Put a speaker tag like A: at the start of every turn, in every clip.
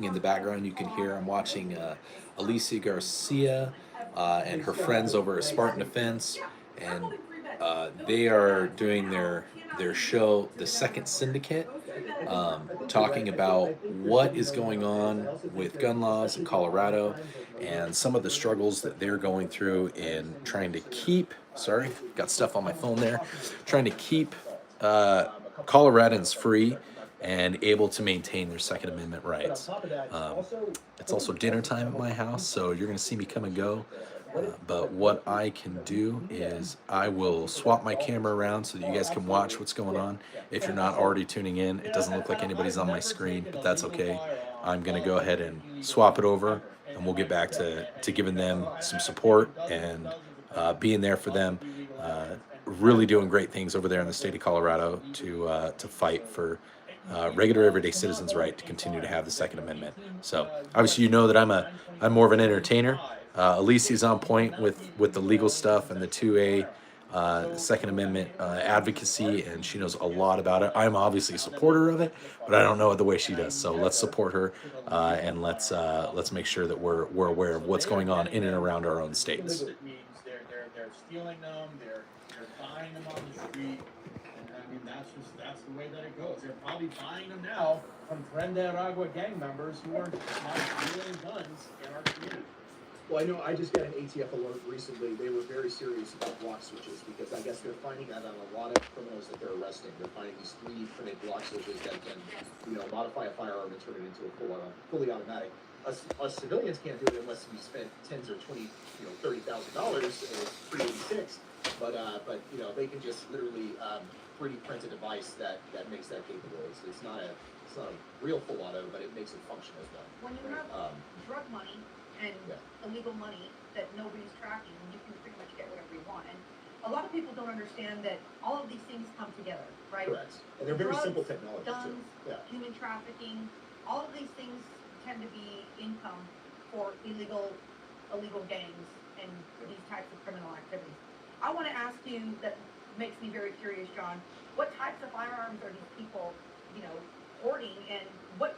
A: In the background, you can hear I'm watching Alicia Garcia and her friends over at Spartan Defense, and they are doing their show, The Second Syndicate, talking about what is going on with gun laws in Colorado and some of the struggles that they're going through in trying to keep. Sorry, got stuff on my phone there. Trying to keep Coloradans free and able to maintain their Second Amendment rights. Um, it's also dinner time at my house, so you're going to see me come and go. But what I can do is I will swap my camera around so that you guys can watch what's going on. If you're not already tuning in, it doesn't look like anybody's on my screen, but that's okay. I'm going to go ahead and swap it over, and we'll get back to giving them some support and being there for them. Really doing great things over there in the state of Colorado to fight for regular everyday citizens' right to continue to have the Second Amendment. So obviously, you know that I'm more of an entertainer. Alicia's on point with the legal stuff and the 2A Second Amendment advocacy, and she knows a lot about it. I'm obviously a supporter of it, but I don't know it the way she does. So let's support her and let's make sure that we're aware of what's going on in and around our own states.
B: It means they're stealing them, they're buying them on the street, and I mean that's the way that it goes. They're probably buying them now from Agua gang members who are now stealing guns in our community.
C: Well, I know I just got an ATF alert recently. They were very serious about block switches because I guess they're finding that on a lot of criminals that they're arresting. They're finding these 3D printed block switches that can, modify a firearm and turn it into a fully automatic. Us civilians can't do it unless we spend tens or $30,000, and it's pre-86. But they can just literally 3D print a device that makes that capable. It's not a real full auto, but it makes it function as well.
D: When you have drug money and illegal money that nobody's tracking, you can pretty much get whatever you want. And a lot of people don't understand that all of these things come together, right?
C: Correct. And they're very simple technologies
D: guns,
C: too. Yeah.
D: human trafficking, all of these things tend to be income for illegal gangs and these types of criminal activities. I want to ask you, that makes me very curious, John, what types of firearms are these people, hoarding, and what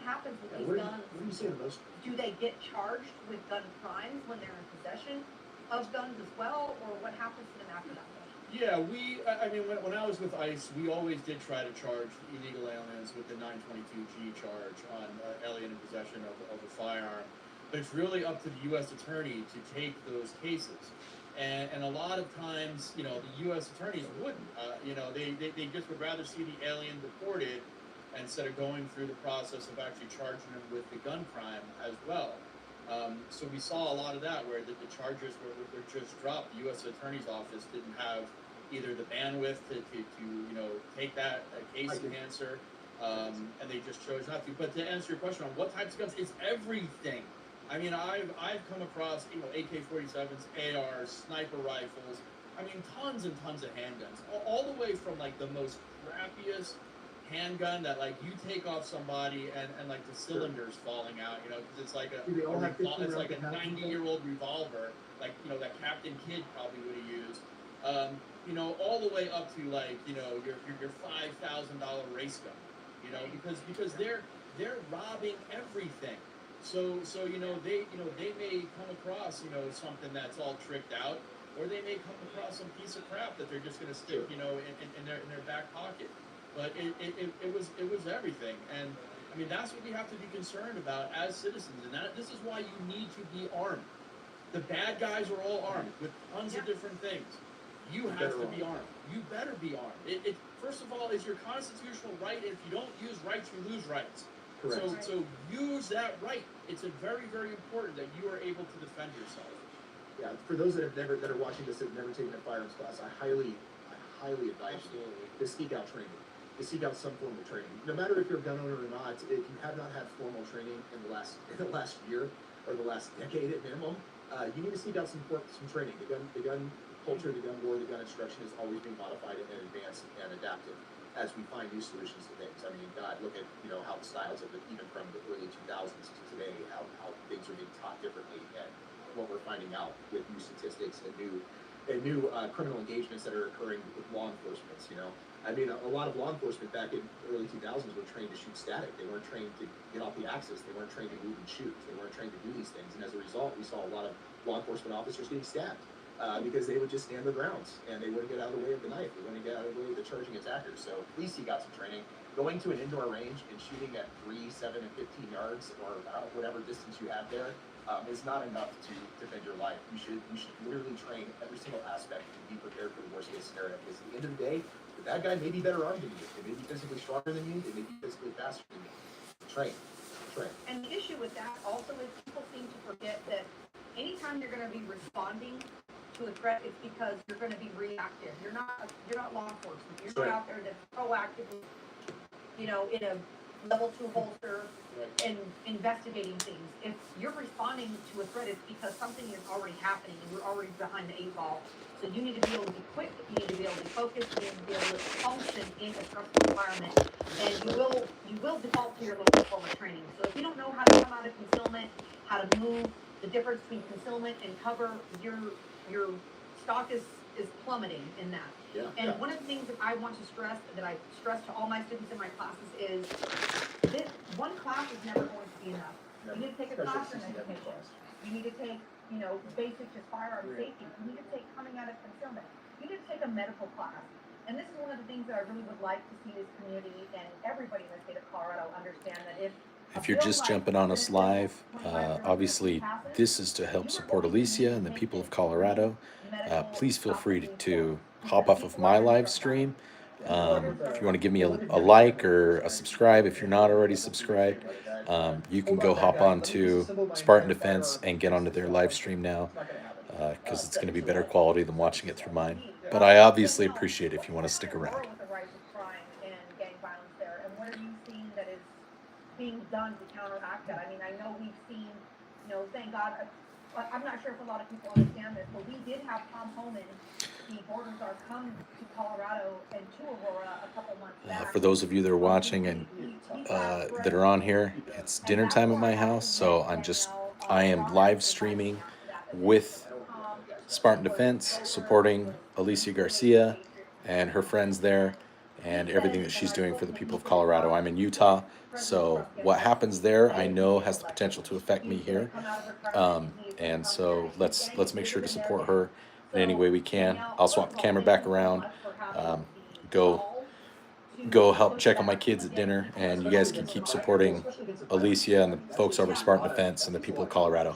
D: happens with these guns?
C: What do you see the most?
D: Do they get charged with gun crimes when they're in possession of guns as well, or what happens to them after that?
B: Yeah, when I was with ICE, we always did try to charge illegal aliens with the 922G charge on alien in possession of a firearm. But it's really up to the U.S. attorney to take those cases. And a lot of times, the U.S. attorneys wouldn't. They just would rather see the alien deported instead of going through the process of actually charging them with the gun crime as well. So we saw a lot of that where the charges were just dropped. The U.S. Attorney's Office didn't have either the bandwidth to take that case enhancer, and they just chose not to. But to answer your question on what types of guns, it's everything. I mean, I've come across AK-47s, ARs, sniper rifles. I mean, tons and tons of handguns, all the way from like the most crappiest handgun that like you take off somebody and like the cylinders falling out, because it's like it's like a 90-year-old revolver, like that Captain Kidd probably would have used. All the way up to like your $5,000 race gun, because they're robbing everything. So they may come across something that's all tricked out, or they may come across some piece of crap that they're just going to stick in their back pocket. But it was everything, and I mean that's what we have to be concerned about as citizens, and this is why you need to be armed. The bad guys are all armed with tons of different things. You have to be armed. You better be armed. It first of all is your constitutional right. If you don't use rights, you lose rights.
C: Correct.
B: So use that right. It's very, very important that you are able to defend yourself.
C: Yeah, for those that are watching this that have never taken a firearms class, I highly advise you to seek out training. To seek out some form of training. No matter if you're a gun owner or not, if you have not had formal training in the last year or the last decade at minimum, you need to seek out some training. The gun culture, the gun war, the gun instruction is always being modified and advanced and adapted as we find new solutions to things. I mean, God, look at how the styles of it, even from the early 2000s to today, how things are being taught differently, and what we're finding out with new statistics and new and new criminal engagements that are occurring with law enforcement. You know, I mean, a lot of law enforcement back in early 2000s were trained to shoot static. They weren't trained to get off the axis. They weren't trained to move and shoot. They weren't trained to do these things. And as a result, we saw a lot of law enforcement officers getting stabbed because they would just stand their grounds and they wouldn't get out of the way of the knife. They wouldn't get out of the way of the charging attackers. So at least he got some training. Going to an indoor range and shooting at 3, 7, and 15 yards or whatever distance you have there is not enough to defend your life. You should literally train every single aspect and be prepared for the worst case scenario. Because at the end of the day, the bad guy may be better armed than you. They may be physically stronger than you. They may be physically faster than you. Train.
D: And the issue with that also is people seem to forget that anytime you're going to be responding to a threat, it's because you're going to be reactive. You're not law enforcement. You're not out there that's proactively, you know, in a level 2 holster and investigating things. If you're responding to a threat, it's because something is already happening and you're already behind the 8 ball. So you need to be able to be quick, you need to be able to be focused, you need to be able to function in a stressful environment. And you will default to your local form of training. So if you don't know how to come out of concealment, how to move, the difference between concealment and cover, your stock is plummeting in that.
C: Yeah.
D: And one of the things that I want to stress, that I stress to all my students in my classes is this one class is never going to be enough. You need to take a classroom education. You need to take, you know, basic just firearm safety. You need to take coming out of concealment. You need to take a medical class. And this is one of the things that I really would like to see this community and everybody in the state of Colorado understand, that
A: If you're just jumping on us live, obviously this is to help support Alicia and the people of Colorado. Please feel free to hop off of my live stream. If you want to give me a like or a subscribe, if you're not already subscribed, you can go hop on to Spartan Defense and get onto their live stream now, because it's going to be better quality than watching it through mine. But I obviously appreciate it if you want to stick around.
D: With the rise of crime and gang violence there, and what are you seeing that is being done to counteract that? I mean, I know we've seen, you know, thank God, I'm not sure if a lot of people understand this, but we did have Tom Homan, the border guard, come to Colorado and to Aurora a couple months back.
A: For those of you that are watching and that are on here, it's dinner time at my house, so I am live streaming with Spartan Defense, supporting Alicia Garcia and her friends there, and everything that she's doing for the people of Colorado. I'm in Utah, so what happens there I know has the potential to affect me here, and so let's make sure to support her in any way we can. I'll swap the camera back around, go help check on my kids at dinner, and you guys can keep supporting Alicia and the folks over at Spartan Defense and the people of Colorado.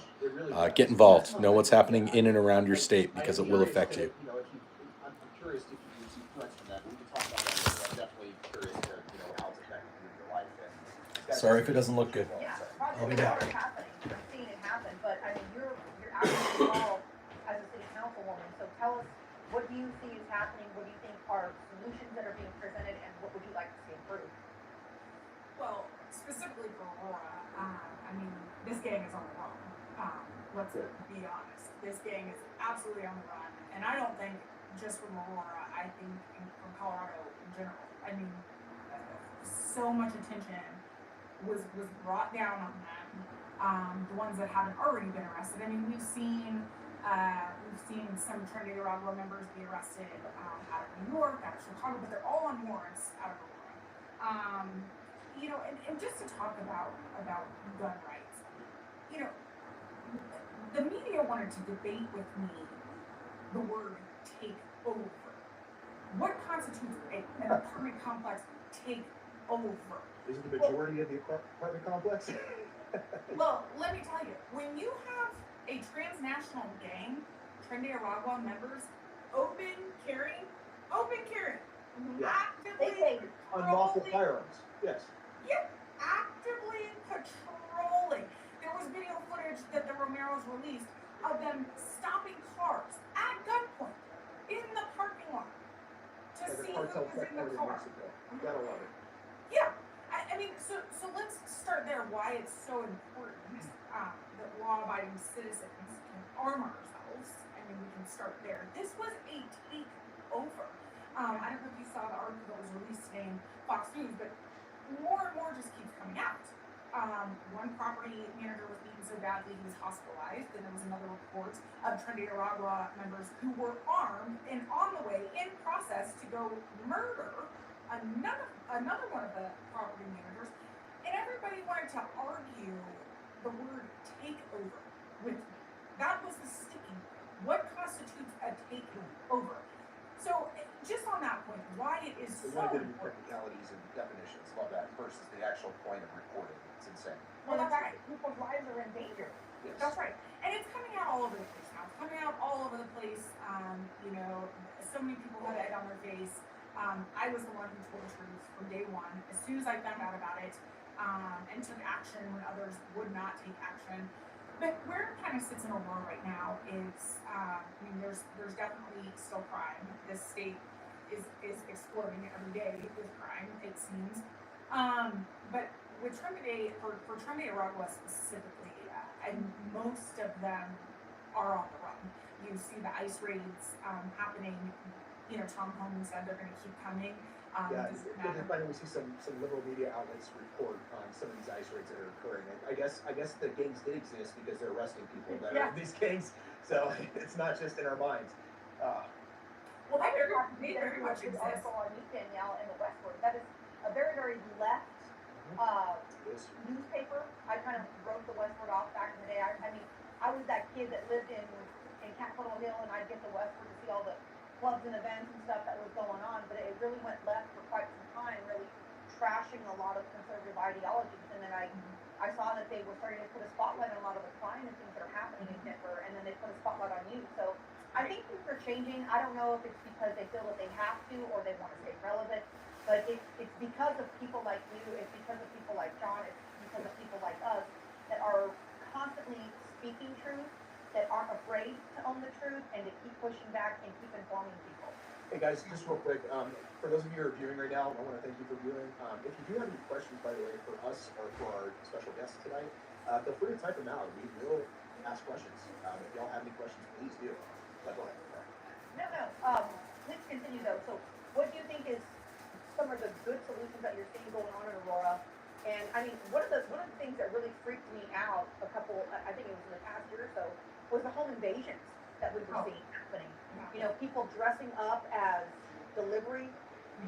A: Get involved. Know what's happening in and around your state, because it will affect you.
C: I'm curious if you receive threats from that. We can talk about that later. I'm definitely curious to, you know, how it's affecting you in your life. And
A: Sorry if it doesn't look good.
D: Yeah,
A: I'll be back.
D: happening. You're seeing it happen, but I mean, you're actually involved as a city councilwoman. So tell us, what do you see is happening? What do you think are solutions that are being presented, and what would you like to see improved?
E: Well, specifically for Aurora, I mean, this gang is on the run. Let's be honest. This gang is absolutely on the run, and I don't think just from Aurora. I think from Colorado in general. I mean, so much attention was brought down on them. The ones that haven't already been arrested. I mean, we've seen some Trinity Aragua members be arrested out of New York, out of Chicago, but they're all on warrants out of Aurora. You know, and just to talk about gun rights, you know, the media wanted to debate with me the word take over. What constitutes an apartment complex take over?
C: Isn't the majority of the apartment complex?
E: Well, let me tell you, when you have a transnational gang, Trinity Aragua members, open carry, actively
C: Unlawful
E: patrolling.
C: firearms. Yes.
E: Yep, actively patrolling. There was video footage that the Romeros released of them stopping cars at gunpoint in the parking lot to see who was in the car.
C: You gotta love it.
E: Yeah, I mean, so let's start there. Why it's so important that law-abiding citizens can arm ourselves. I mean, we can start there. This was a takeover. I don't know if you saw the article that was released today in Fox News, but more and more just keeps coming out. one property manager was beaten so badly he was hospitalized, and there was another report of Trinidad Aragua members who were armed and on the way in process to go murder another one of the property managers, and everybody wanted to argue the word takeover with me. That was the sticking point. What constitutes a takeover? So just on that point, why it is
C: So
E: so
C: you want to get into
E: important.
C: technicalities and definitions, love that, versus the actual point of reporting. It's insane.
D: Well,
E: Well,
D: that's
E: that's
D: right, people's lives are in danger.
C: Yes.
E: That's right. And it's coming out all over the place now. It's coming out all over the place. You know, so many people had egg on their face. I was the one who told the truth from day one. As soon as I found out about it, and took action when others would not take action. But where it kind of sits in Aurora right now is, I mean, there's definitely still crime. This state is exploding every day with crime, it seems. But with Trinidad, for Trinidad Aragua specifically, and most of them are on the run. You see the ICE raids happening. You know, Tom Holman said they're going to keep coming.
C: Yeah,
E: Doesn't
C: it's
E: matter.
C: funny, we see some liberal media outlets report on some of these ICE raids that are occurring. I guess the gangs did exist because they're arresting people that are in these gangs, so it's not just in our minds.
E: Well,
D: I
E: they
D: just have to
E: very,
D: be
E: very much
D: an
E: exist.
D: article on you, Danielle, in the Westward. That is a very, very left
C: Yes.
D: newspaper. I kind of wrote the Westward off back in the day. I mean, I was that kid that lived in Capitol Hill, and I'd get the Westward to see all the clubs and events and stuff that was going on. But it really went left for quite some time, really trashing a lot of conservative ideologies. And then I saw that they were starting to put a spotlight on a lot of the crime and things that are happening in Denver, and then they put a spotlight on you. So I think things are changing. I don't know if it's because they feel that they have to or they want to stay relevant, but it's because of people like you, it's because of people like John, it's because of people like us that are constantly speaking truth, that aren't afraid to own the truth, and to keep pushing back and keep informing people.
C: Hey guys, just real quick, for those of you who are viewing right now, I want to thank you for viewing. If you do have any questions, by the way, for us or for our special guests tonight, feel free to type them out. We will ask questions. If y'all have any questions, please do. Go ahead.
D: No, please continue though. So what do you think is some of the good solutions that you're seeing going on in Aurora? And I mean, one of the things that really freaked me out I think it was in the past year or so, was the home invasions that we were seeing happening. You know, people dressing up as delivery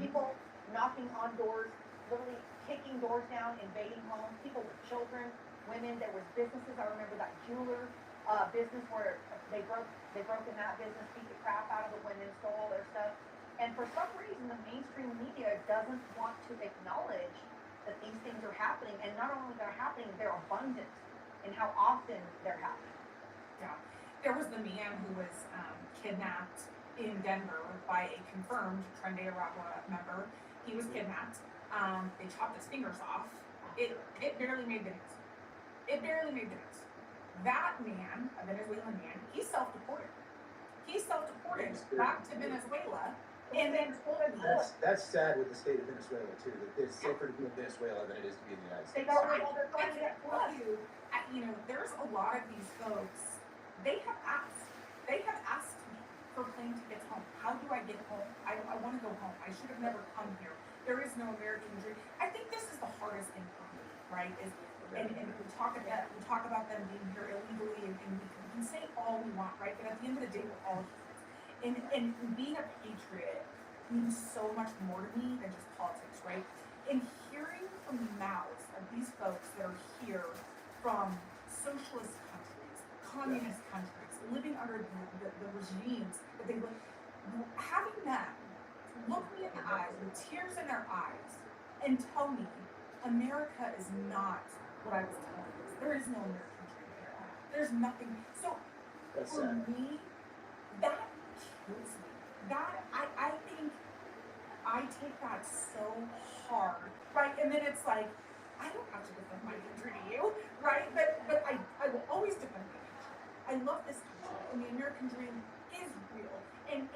D: people, knocking on doors, literally kicking doors down, invading homes, people with children, women. There was businesses. I remember that jeweler business where they broke in that business, beat the crap out of the women, stole all their stuff. And for some reason, the mainstream media doesn't want to acknowledge that these things are happening, and not only they're happening, they're abundant, and how often they're happening.
E: Yeah. There was the man who was kidnapped in Denver by a confirmed Trinidad Aragua member. He was kidnapped. They chopped his fingers off. It barely made the news. It barely made the news. That man, a Venezuelan man, he self-deported. He self-deported back to Venezuela, and then
C: That's sad with the state of Venezuela too. That it's safer to be in Venezuela than it is to be in the United
D: They
C: States.
D: got rid of all their
E: I
D: funding
E: can't
D: at
E: tell
D: plus.
E: you, you know, there's a lot of these folks, they have asked me for plane tickets home. How do I get home? I want to go home. I should have never come here. There is no American dream. I think this is the hardest thing for me, right? And we talk about them being here illegally, and we can say all we want, right? But at the end of the day, we're all humans. And being a patriot means so much more to me than just politics, right? And hearing from the mouths of these folks that are here from socialist countries, communist countries, living under the regimes that they live, having them look me in the eyes with tears in their eyes and tell me America is not what I was telling you. There is no American dream here. There's nothing. So
C: That's
E: for
C: sad.
E: me, that kills me. That I think I take that so hard, right? And then it's like, I don't have to defend my country to you, right? But I will always defend my country. I love this country, and the American dream is real. And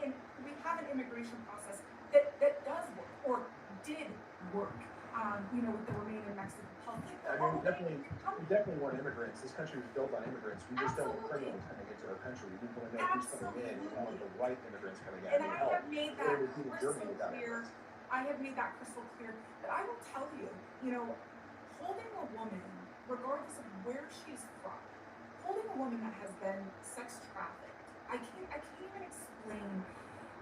E: we have an immigration process that does work, or did work. You know, with the Remain in Mexico policy.
C: I mean, we definitely want immigrants. This country was built on immigrants. We just don't want
E: Absolutely.
C: criminals coming into our country. We want to know who's coming in. We want the right immigrants coming in.
E: And
C: We
E: I
C: help.
E: have made
C: They
E: that
C: would be in
E: crystal
C: Germany without
E: clear.
C: immigrants.
E: I have made that crystal clear. But I will tell you, you know, holding a woman regardless of where she's from, holding a woman that has been sex trafficked, I can't even explain.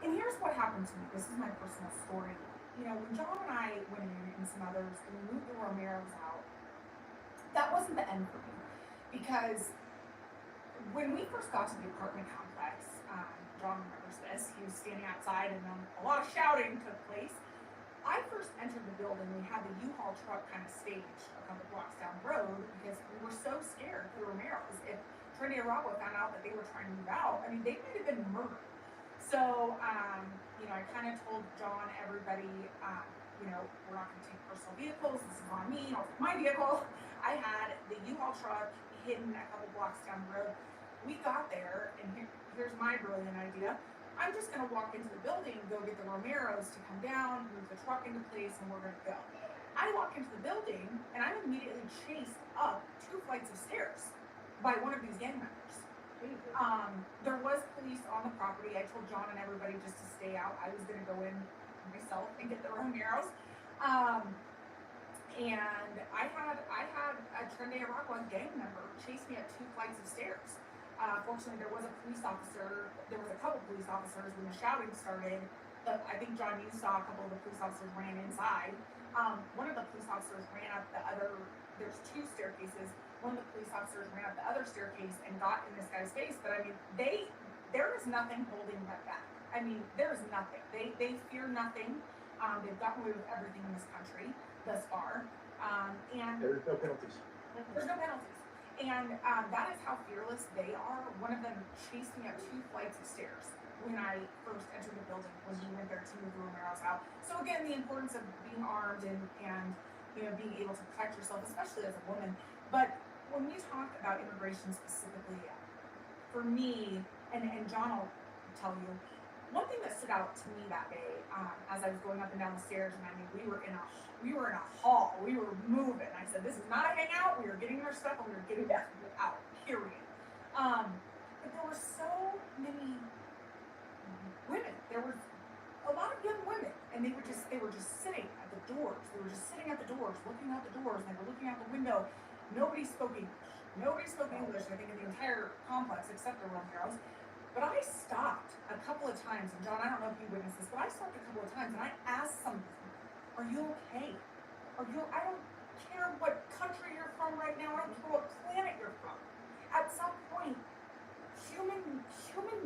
E: And here's what happened to me. This is my personal story. You know, when John and I went in and some others, and we moved the Romeros out, that wasn't the end for me. Because when we first got to the apartment complex, John remembers this, he was standing outside and a lot of shouting took place. I first entered the building, we had the U-Haul truck kind of staged a couple blocks down the road because we were so scared for the Romeros. If Trinity Aragua found out that they were trying to move out, I mean, they might have been murdered. So, you know, I kind of told John, everybody, you know, we're not going to take personal vehicles. This is on me. I'll take my vehicle. I had the U-Haul truck hidden a couple blocks down the road. We got there, and here's my brilliant idea. I'm just going to walk into the building, go get the Romeros to come down, move the truck into place, and we're going to go. I walk into the building, and I'm immediately chased up 2 flights of stairs by one of these gang members. There was police on the property. I told John and everybody just to stay out. I was going to go in myself and get the Romeros. And I had a Trinidad Aragua gang member chase me up 2 flights of stairs. Fortunately, there was a police officer. There was a couple police officers when the shouting started. But I think, John, you saw a couple of the police officers ran inside. One of the police officers ran up the other. There's 2 staircases. One of the police officers ran up the other staircase and got in this guy's face. But I mean, there is nothing holding them back. I mean, there is nothing. They fear nothing. They've gotten away with everything in this country thus far. And
C: There's no penalties.
E: there's no penalties. And that is how fearless they are. One of them chased me up 2 flights of stairs when I first entered the building, when we went there to move the Romeros out. So again, the importance of being armed and you know, being able to protect yourself, especially as a woman. But when we talk about immigration specifically, for me, and John will tell you, one thing that stood out to me that day, as I was going up and down the stairs, and I mean, we were in a hall, we were moving. I said, this is not a hangout. We were getting our stuff and we were getting out. Period. But there were so many women. There were a lot of young women, and they were just sitting at the doors. They were just sitting at the doors, looking out the doors, and they were looking out the window. Nobody spoke English. Nobody spoke English, I think, in the entire complex except the Romeros. But I stopped a couple of times, and John, I don't know if you witnessed this, but I stopped a couple of times and I asked some of them, are you okay? I don't care what country you're from right now, I don't care what planet you're from. At some point, human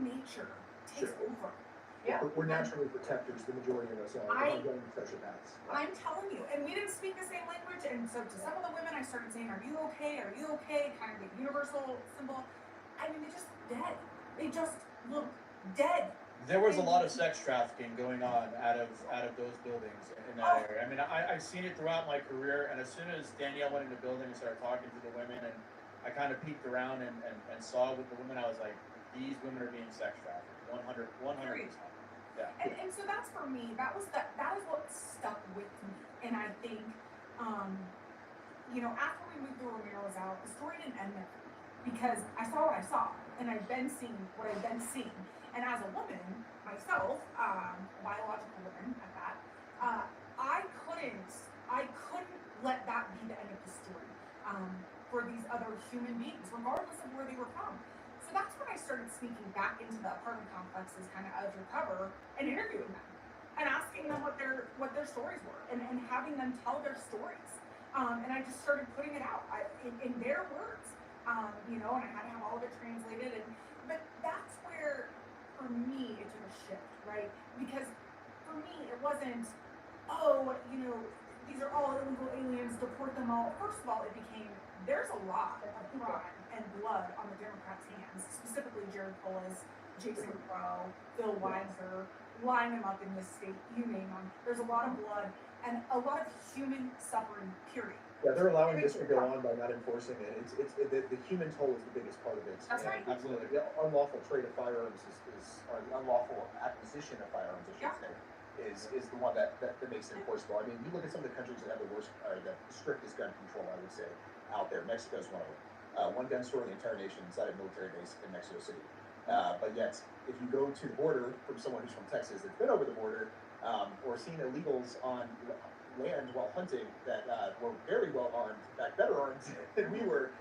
E: nature takes over.
D: Yeah.
C: We're naturally protectors, the majority of us are. We're not going to sociopaths.
E: I'm telling you, and we didn't speak the same language, and so to some of the women I started saying, are you okay? Are you okay? Kind of the universal symbol. I mean, they just dead. They just look dead.
B: There was a lot of sex trafficking going on out of those buildings in that area. I mean, I've seen it throughout my career, and as soon as Danielle went into the building and started talking to the women, and I kind of peeked around and saw with the women, I was like, these women are being sex trafficked, 100%. Yeah.
E: And so that's for me. That is what stuck with me. And I think, you know, after we moved the Romeros out, the story didn't end there because I saw what I saw, and I've been seeing what I've been seeing. And as a woman myself, biological woman at that, I couldn't let that be the end of the story for these other human beings, regardless of where they were from. So that's when I started sneaking back into the apartment complexes, kind of undercover, and interviewing them, and asking them what their stories were, and having them tell their stories. And I just started putting it out in their words, you know, and I had to have all of it translated. But that's where, for me, it took a shift, right? Because for me, it wasn't, oh, you know, these are all illegal aliens, deport them all. First of all, it became, there's a lot of crime and blood on the Democrats' hands, specifically Jared Polis, Jason Crow, Phil Weiser, line them up in this state, you name them. There's a lot of blood and a lot of human suffering, period.
C: Yeah, they're allowing this to go on by not enforcing it. The human toll is the biggest part of it.
E: That's right.
B: Absolutely.
C: The unlawful trade of firearms or unlawful acquisition of firearms, I should say, is the one that makes it enforceable. I mean, you look at some of the countries that have the worst, the strictest gun control, I would say, out there. Mexico's one of them. One gun store in the entire nation inside a military base in Mexico City. But yet, if you go to the border from someone who's from Texas that's been over the border, or seen illegals on land while hunting that were very well armed, in fact, better armed than we were.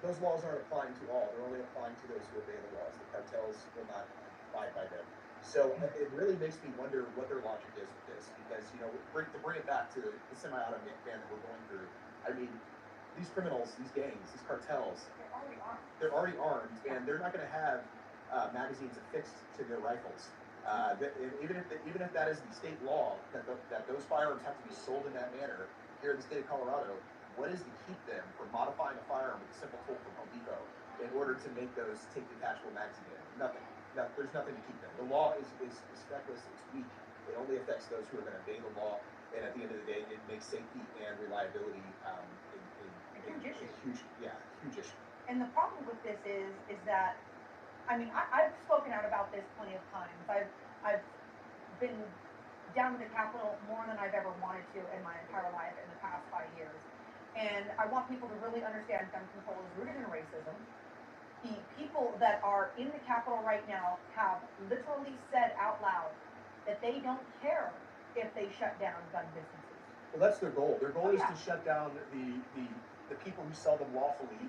C: Those laws aren't applying to all. They're only applying to those who obey the laws. The cartels will not abide by them. So it really makes me wonder what their logic is with this, because to bring it back to the semi-auto ban that we're going through. I mean, these criminals, these gangs, these cartels, they're already armed, and they're not going to have magazines affixed to their rifles. Even if that is the state law that those firearms have to be sold in that manner here in the state of Colorado, what is to keep them from modifying a firearm with a simple tool from Home Depot in order to make those take detachable magazine in? Nothing. No, there's nothing to keep them. The law is feckless. It's weak. It only affects those who are going to obey the law, and at the end of the day, it makes safety and reliability
D: a huge issue.
C: Huge issue.
D: And the problem with this is that, I mean, I've spoken out about this plenty of times. I've been down to the Capitol more than I've ever wanted to in my entire life in the past 5 years. And I want people to really understand gun control is rooted in racism. The people that are in the Capitol right now have literally said out loud that they don't care if they shut down gun businesses.
C: Well, that's their goal. Their goal is to shut down the people who sell them lawfully,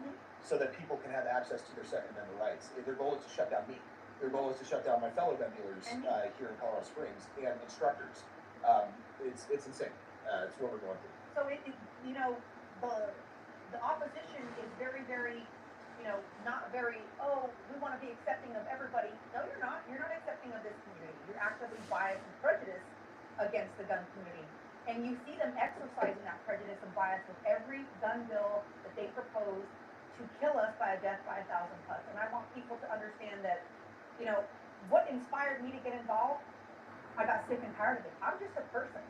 C: so that people can have access to their Second Amendment rights. Their goal is to shut down me. Their goal is to shut down my fellow gun dealers here in Colorado Springs and instructors. It's insane. It's what we're going through.
D: So the opposition is very, very, not very, we want to be accepting of everybody. No, you're not. You're not accepting of this community. You're actively biased and prejudiced against the gun community. And you see them exercising that prejudice and bias with every gun bill that they propose to kill us by a death by 1,000 cuts. And I want people to understand that, what inspired me to get involved, I got sick and tired of it. I'm just a person.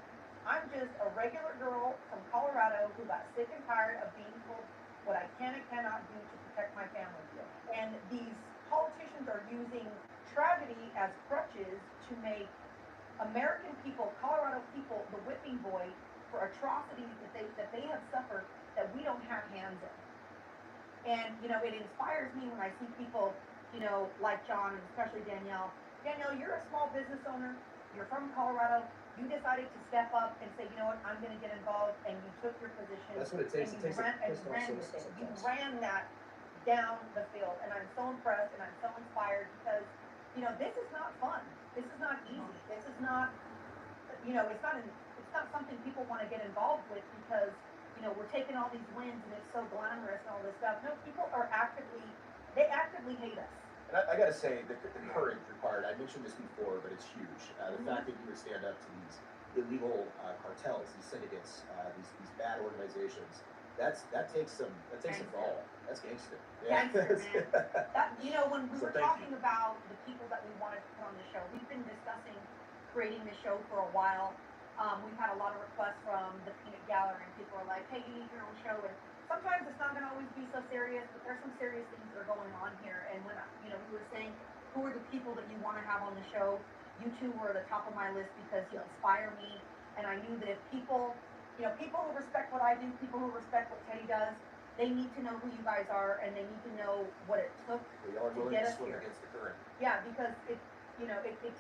D: I'm just a regular girl from Colorado who got sick and tired of being told what I can and cannot do to protect my family. And these politicians are using tragedy as crutches to make American people, Colorado people, the whipping boy for atrocities that they have suffered that we don't have hands in. And it inspires me when I see people, like John and especially Danielle. Danielle, you're a small business owner. You're from Colorado. You decided to step up and say, you know what, I'm going to get involved, and you took your position.
C: That's what it takes.
D: And you ran with it. You ran that down the field, and I'm so impressed and I'm so inspired because, this is not fun. This is not easy. This is not, it's not something people want to get involved with because, we're taking all these wins and it's so glamorous and all this stuff. No, people are actively hate us.
C: And I got to say, the courage required, I mentioned this before, but it's huge. The fact that you would stand up to these illegal cartels, these syndicates, these bad organizations, that takes some gall. That's gangster. Yeah.
D: Gangster, man. When we were talking
C: you.
D: about the people that we wanted to put on the show, we've been discussing creating the show for a while. We've had a lot of requests from the Peanut Gallery, and people are like, hey, you need your own show. And sometimes it's not going to always be so serious, but there's some serious things that are going on here. And when we were saying, who are the people that you want to have on the show? You two were at the top of my list because you inspire me. And I knew that if people who respect what I do, people who respect what Teddy does, they need to know who you guys are, and they need to know what it took to get us here.
C: Against the current.
D: Yeah, because it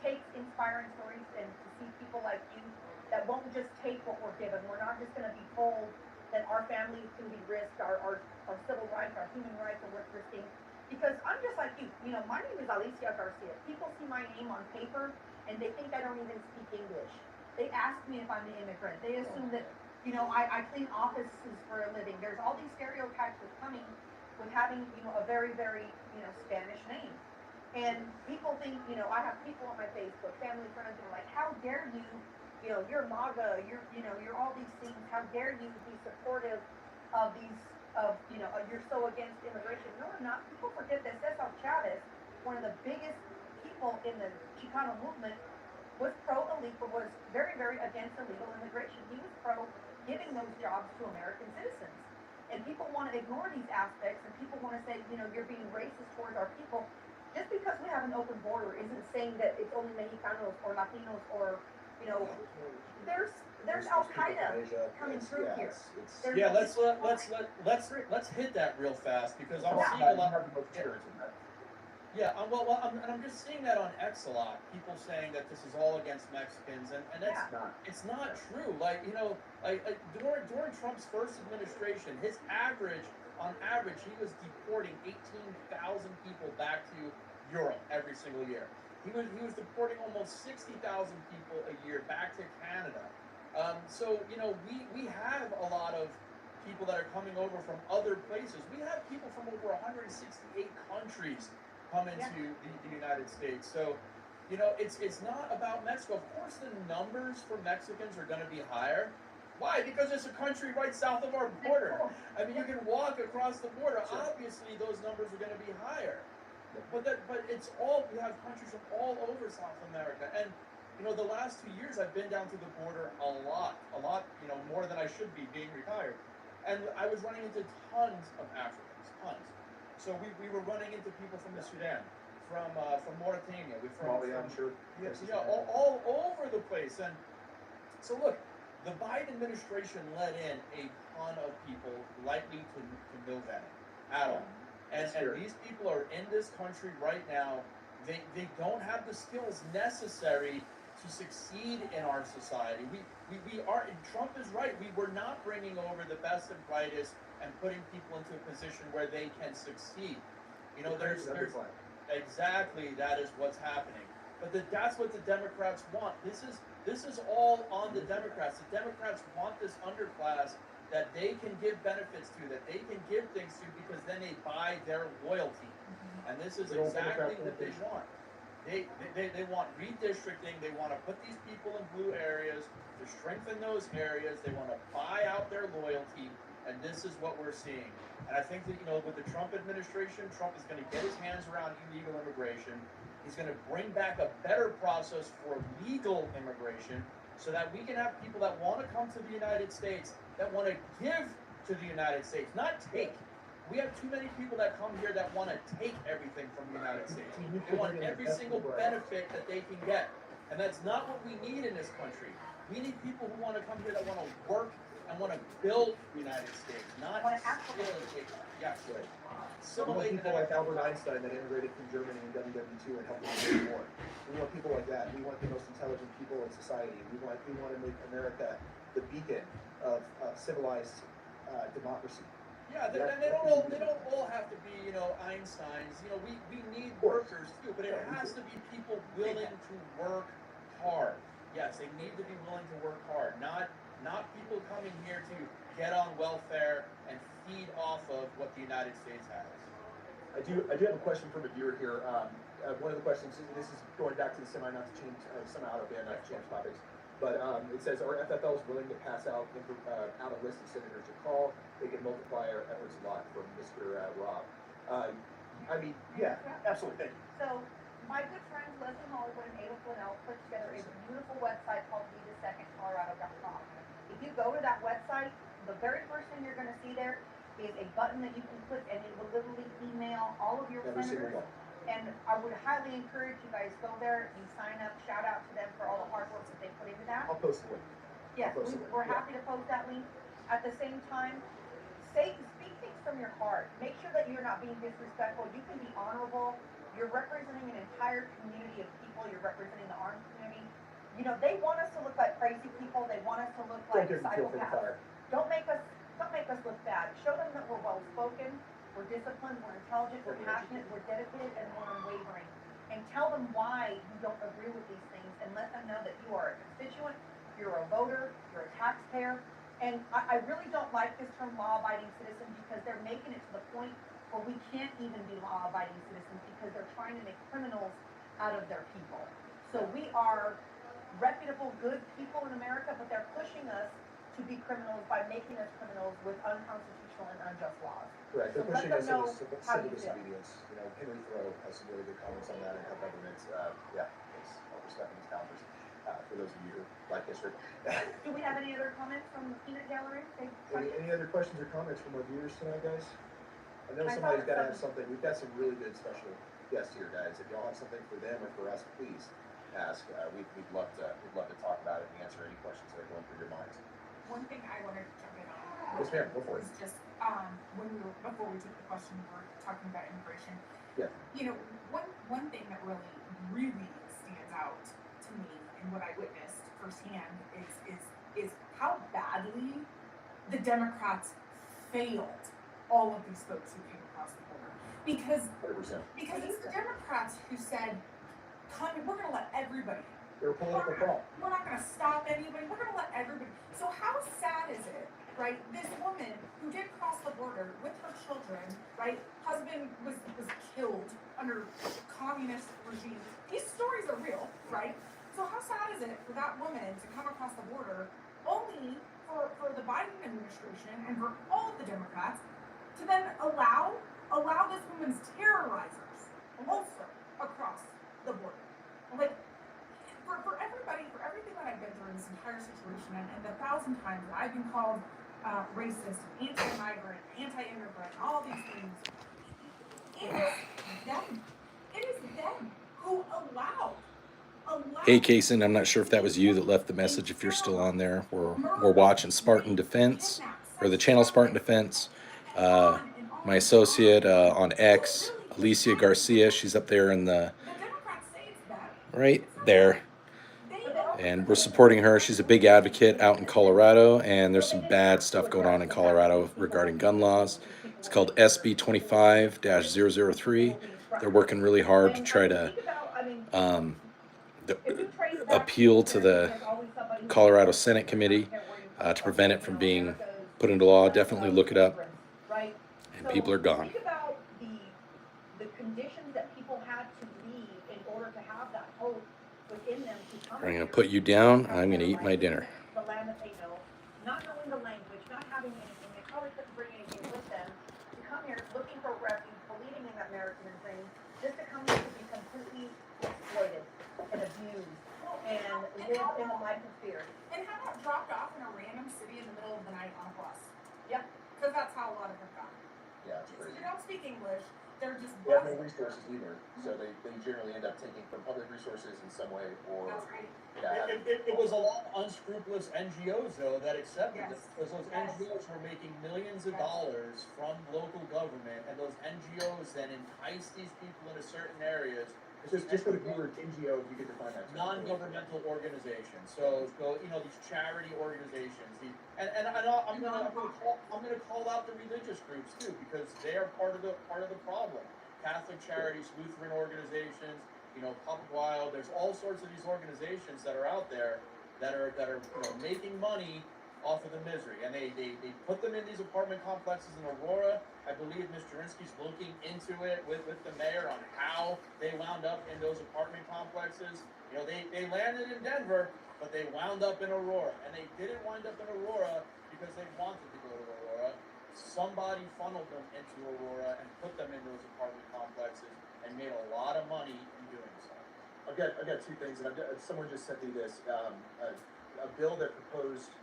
D: takes inspiring stories and to see people like you that won't just take what we're given. We're not just going to be told that our family is going to be risked, our civil rights, our human rights are worth risking. Because I'm just like you. My name is Alicia Garcia. People see my name on paper and they think I don't even speak English. They ask me if I'm an immigrant. They assume that, I clean offices for a living. There's all these stereotypes with having, a very, very, Spanish name. And people think, I have people on my Facebook, family, friends, that are like, how dare you, you're MAGA, you're all these things. How dare you be supportive of these, you're so against immigration. No, I'm not. People forget that Cesar Chavez, one of the biggest people in the Chicano movement, was was very, very against illegal immigration. He was pro giving those jobs to American citizens. And people want to ignore these aspects, and people want to say, you're being racist towards our people. Just because we have an open border isn't saying that it's only Mexicanos or Latinos or, there's Al Qaeda coming through here.
B: Let's hit that real fast because I want
C: You have the most experience in that.
B: Yeah, and I'm just seeing that on X a lot. People saying that this is all against Mexicans, and that's
D: Yeah.
C: Not.
B: it's not true. Like during Trump's first administration, his average, on average, he was deporting 18,000 people back to Europe every single year. He was deporting almost 60,000 people a year back to Canada. So we have a lot of people that are coming over from other places. We have people from over 168 countries come into the United States. So, it's not about Mexico. Of course, the numbers for Mexicans are going to be higher. Why? Because it's a country right south of our border. I mean, you can walk across the border.
C: Sure.
B: Obviously, those numbers are going to be higher. But it's all, we have countries from all over South America, and the last 2 years I've been down to the border a lot, more than I should be being retired, and I was running into tons of Africans, tons. So we were running into people from the Sudan, from Mauritania,
C: Somalia, I'm sure.
B: yes, all over the place. And so look, the Biden administration let in a ton of people likely to no vetting at all.
C: That's
B: And
C: scary.
B: these people are in this country right now. They don't have the skills necessary to succeed in our society. We are, and Trump is right. We're not bringing over the best and brightest and putting people into a position where they can succeed. There's exactly, that is what's happening. But that's what the Democrats want. This is all on the Democrats. The Democrats want this underclass that they can give benefits to, that they can give things to, because then they buy their loyalty. And this is exactly what they want. They want redistricting. They want to put these people in blue areas to strengthen those areas. They want to buy out their loyalty, and this is what we're seeing. And I think that with the Trump administration, Trump is going to get his hands around illegal immigration. He's going to bring back a better process for legal immigration, so that we can have people that want to come to the United States, that want to give to the United States, not take. We have too many people that come here that want to take everything from the United States. They want every single benefit that they can get. And that's not what we need in this country. We need people who want to come here that want to work and want to build the United States, not
D: Want to assimilate.
B: assimilate. Yes,
C: Right. We want
B: assimilate.
C: people like Albert Einstein that immigrated from Germany in WW2 and helped us make more. We want people like that. We want the most intelligent people in society. We want to make America the beacon of civilized democracy.
B: Yeah, and they don't all have to be, Einsteins. We need workers too, but it has to be people willing to work hard. Yes, they need to be willing to work hard, not people coming here to get on welfare and feed off of what the United States has.
C: I do have a question from a viewer here. One of the questions, this is going back to the not to change, semi-auto ban, not to change topics, but it says, are FFLs willing to pass out a list of senators to call? They can multiply our efforts a lot, from Mr. Rob. Yeah, absolutely. Thank you.
D: So, my good friends Leslie Hollywood and Ada Flanell put together a beautiful website called BeTheSecondColorado.com. If you go to that website, the very first thing you're going to see there is a button that you can click, and it will literally email all of your
C: Every single
D: senators.
C: one.
D: And I would highly encourage you guys, go there, you sign up, shout out to them for all the hard work that they put into that.
C: I'll post the link.
D: Yes,
C: I'll post the link.
D: we're
C: Yeah.
D: happy to post that link. At the same time, speak things from your heart. Make sure that you're not being disrespectful. You can be honorable. You're representing an entire community of people. You're representing the armed community. They want us to look like crazy people. They want us to look
C: Don't
D: like
C: give them fuel for the
D: psychopaths.
C: fire.
D: Don't make us look bad. Show them that we're well spoken, we're disciplined, we're intelligent, we're passionate, we're dedicated, and we're unwavering. And tell them why you don't agree with these things, and let them know that you are a constituent, you're a voter, you're a taxpayer. And I really don't like this term law-abiding citizen, because they're making it to the point where we can't even be law-abiding citizens, because they're trying to make criminals out of their people. So we are reputable, good people in America, but they're pushing us to be criminals by making us criminals with unconstitutional and unjust laws.
C: Correct. They're
D: So let
C: pushing
D: them
C: us
D: know
C: into
D: how
C: civil
D: you feel.
C: disobedience. Henry Thoreau has some really good comments on that, and how government, it's overstepping its boundaries. For those of you who like history.
D: Do we have any other comments from the peanut gallery?
C: Any other questions or comments from our viewers tonight, guys? I know
D: I
C: somebody's
D: thought
C: got to have something. We've got some really good special guests here, guys. If y'all have something for them or for us, please ask. We'd love to talk about it and answer any questions that are going through your minds.
E: One thing I wanted to jump in on.
C: Yes, ma'am. Go for it.
E: Was just before we took the question, we were talking about immigration.
C: Yeah.
E: You know, one thing that really stands out to me and what I witnessed firsthand is how badly the Democrats failed all of these folks who came across the border. Because
C: 100%.
E: it's the Democrats who said, we're gonna let everybody in.
C: They're political fraud.
E: We're not going to stop anybody. We're going to let everybody. So how sad is it, right? This woman who did cross the border with her children, right? Husband was killed under communist regimes. These stories are real, right? So how sad is it for that woman to come across the border only for the Biden administration and for all of the Democrats to then allow this woman's terrorizers also across the border? Like, for everybody, for everything that I've been through in this entire situation, and the 1,000 times that I've been called racist, anti-migrant, anti-immigrant, all these things, it is them who allowed.
A: Hey, Kason, I'm not sure if that was you that left the message. If you're still on there, we're watching Spartan Defense, or the channel Spartan Defense. My associate on X, Alicia Garcia, she's up there in the right there. And we're supporting her. She's a big advocate out in Colorado, and there's some bad stuff going on in Colorado regarding gun laws. It's called SB 25-003. They're working really hard to try to appeal to the Colorado Senate Committee to prevent it from being put into law. Definitely look it up. And people are gone.
D: Think about the conditions that people had to leave in order to have that hope within them to come.
A: I'm going to put you down. I'm going to eat my dinner.
D: The land that they know, not knowing the language, not having anything, they probably couldn't bring anything with them to come here looking for refuge, believing in American thing, just to come here to be completely exploited and abused and live in a life of fear.
E: And how about dropped off in a random city in the middle of the night on a bus?
D: Yep.
E: Because that's how a lot of them got.
C: Yeah, it's crazy.
E: They don't speak English. They're just
C: They have no resources either, so they generally end up taking from public resources in some way, or
E: That's right.
C: yeah,
B: It was a lot of unscrupulous NGOs though that accepted
E: Yes.
B: this, because those NGOs were making millions of dollars from local government, and those NGOs then enticed these people into certain areas.
C: just go to Google NGO, you get to find that.
B: Non-governmental organizations, so these charity organizations, I'm gonna call out the religious groups too, because they are part of the problem. Catholic charities, Lutheran organizations, Public Wild. There's all sorts of these organizations that are out there that are making money off of the misery, and they put them in these apartment complexes in Aurora. I believe Ms. Jurinsky's looking into it with the mayor on how they wound up in those apartment complexes. They landed in Denver, but they wound up in Aurora, and they didn't wind up in Aurora because they wanted to go to Aurora. Somebody funneled them into Aurora and put them in those apartment complexes and made a lot of money in doing so.
C: I've got two things, and someone just sent me this. A bill that proposed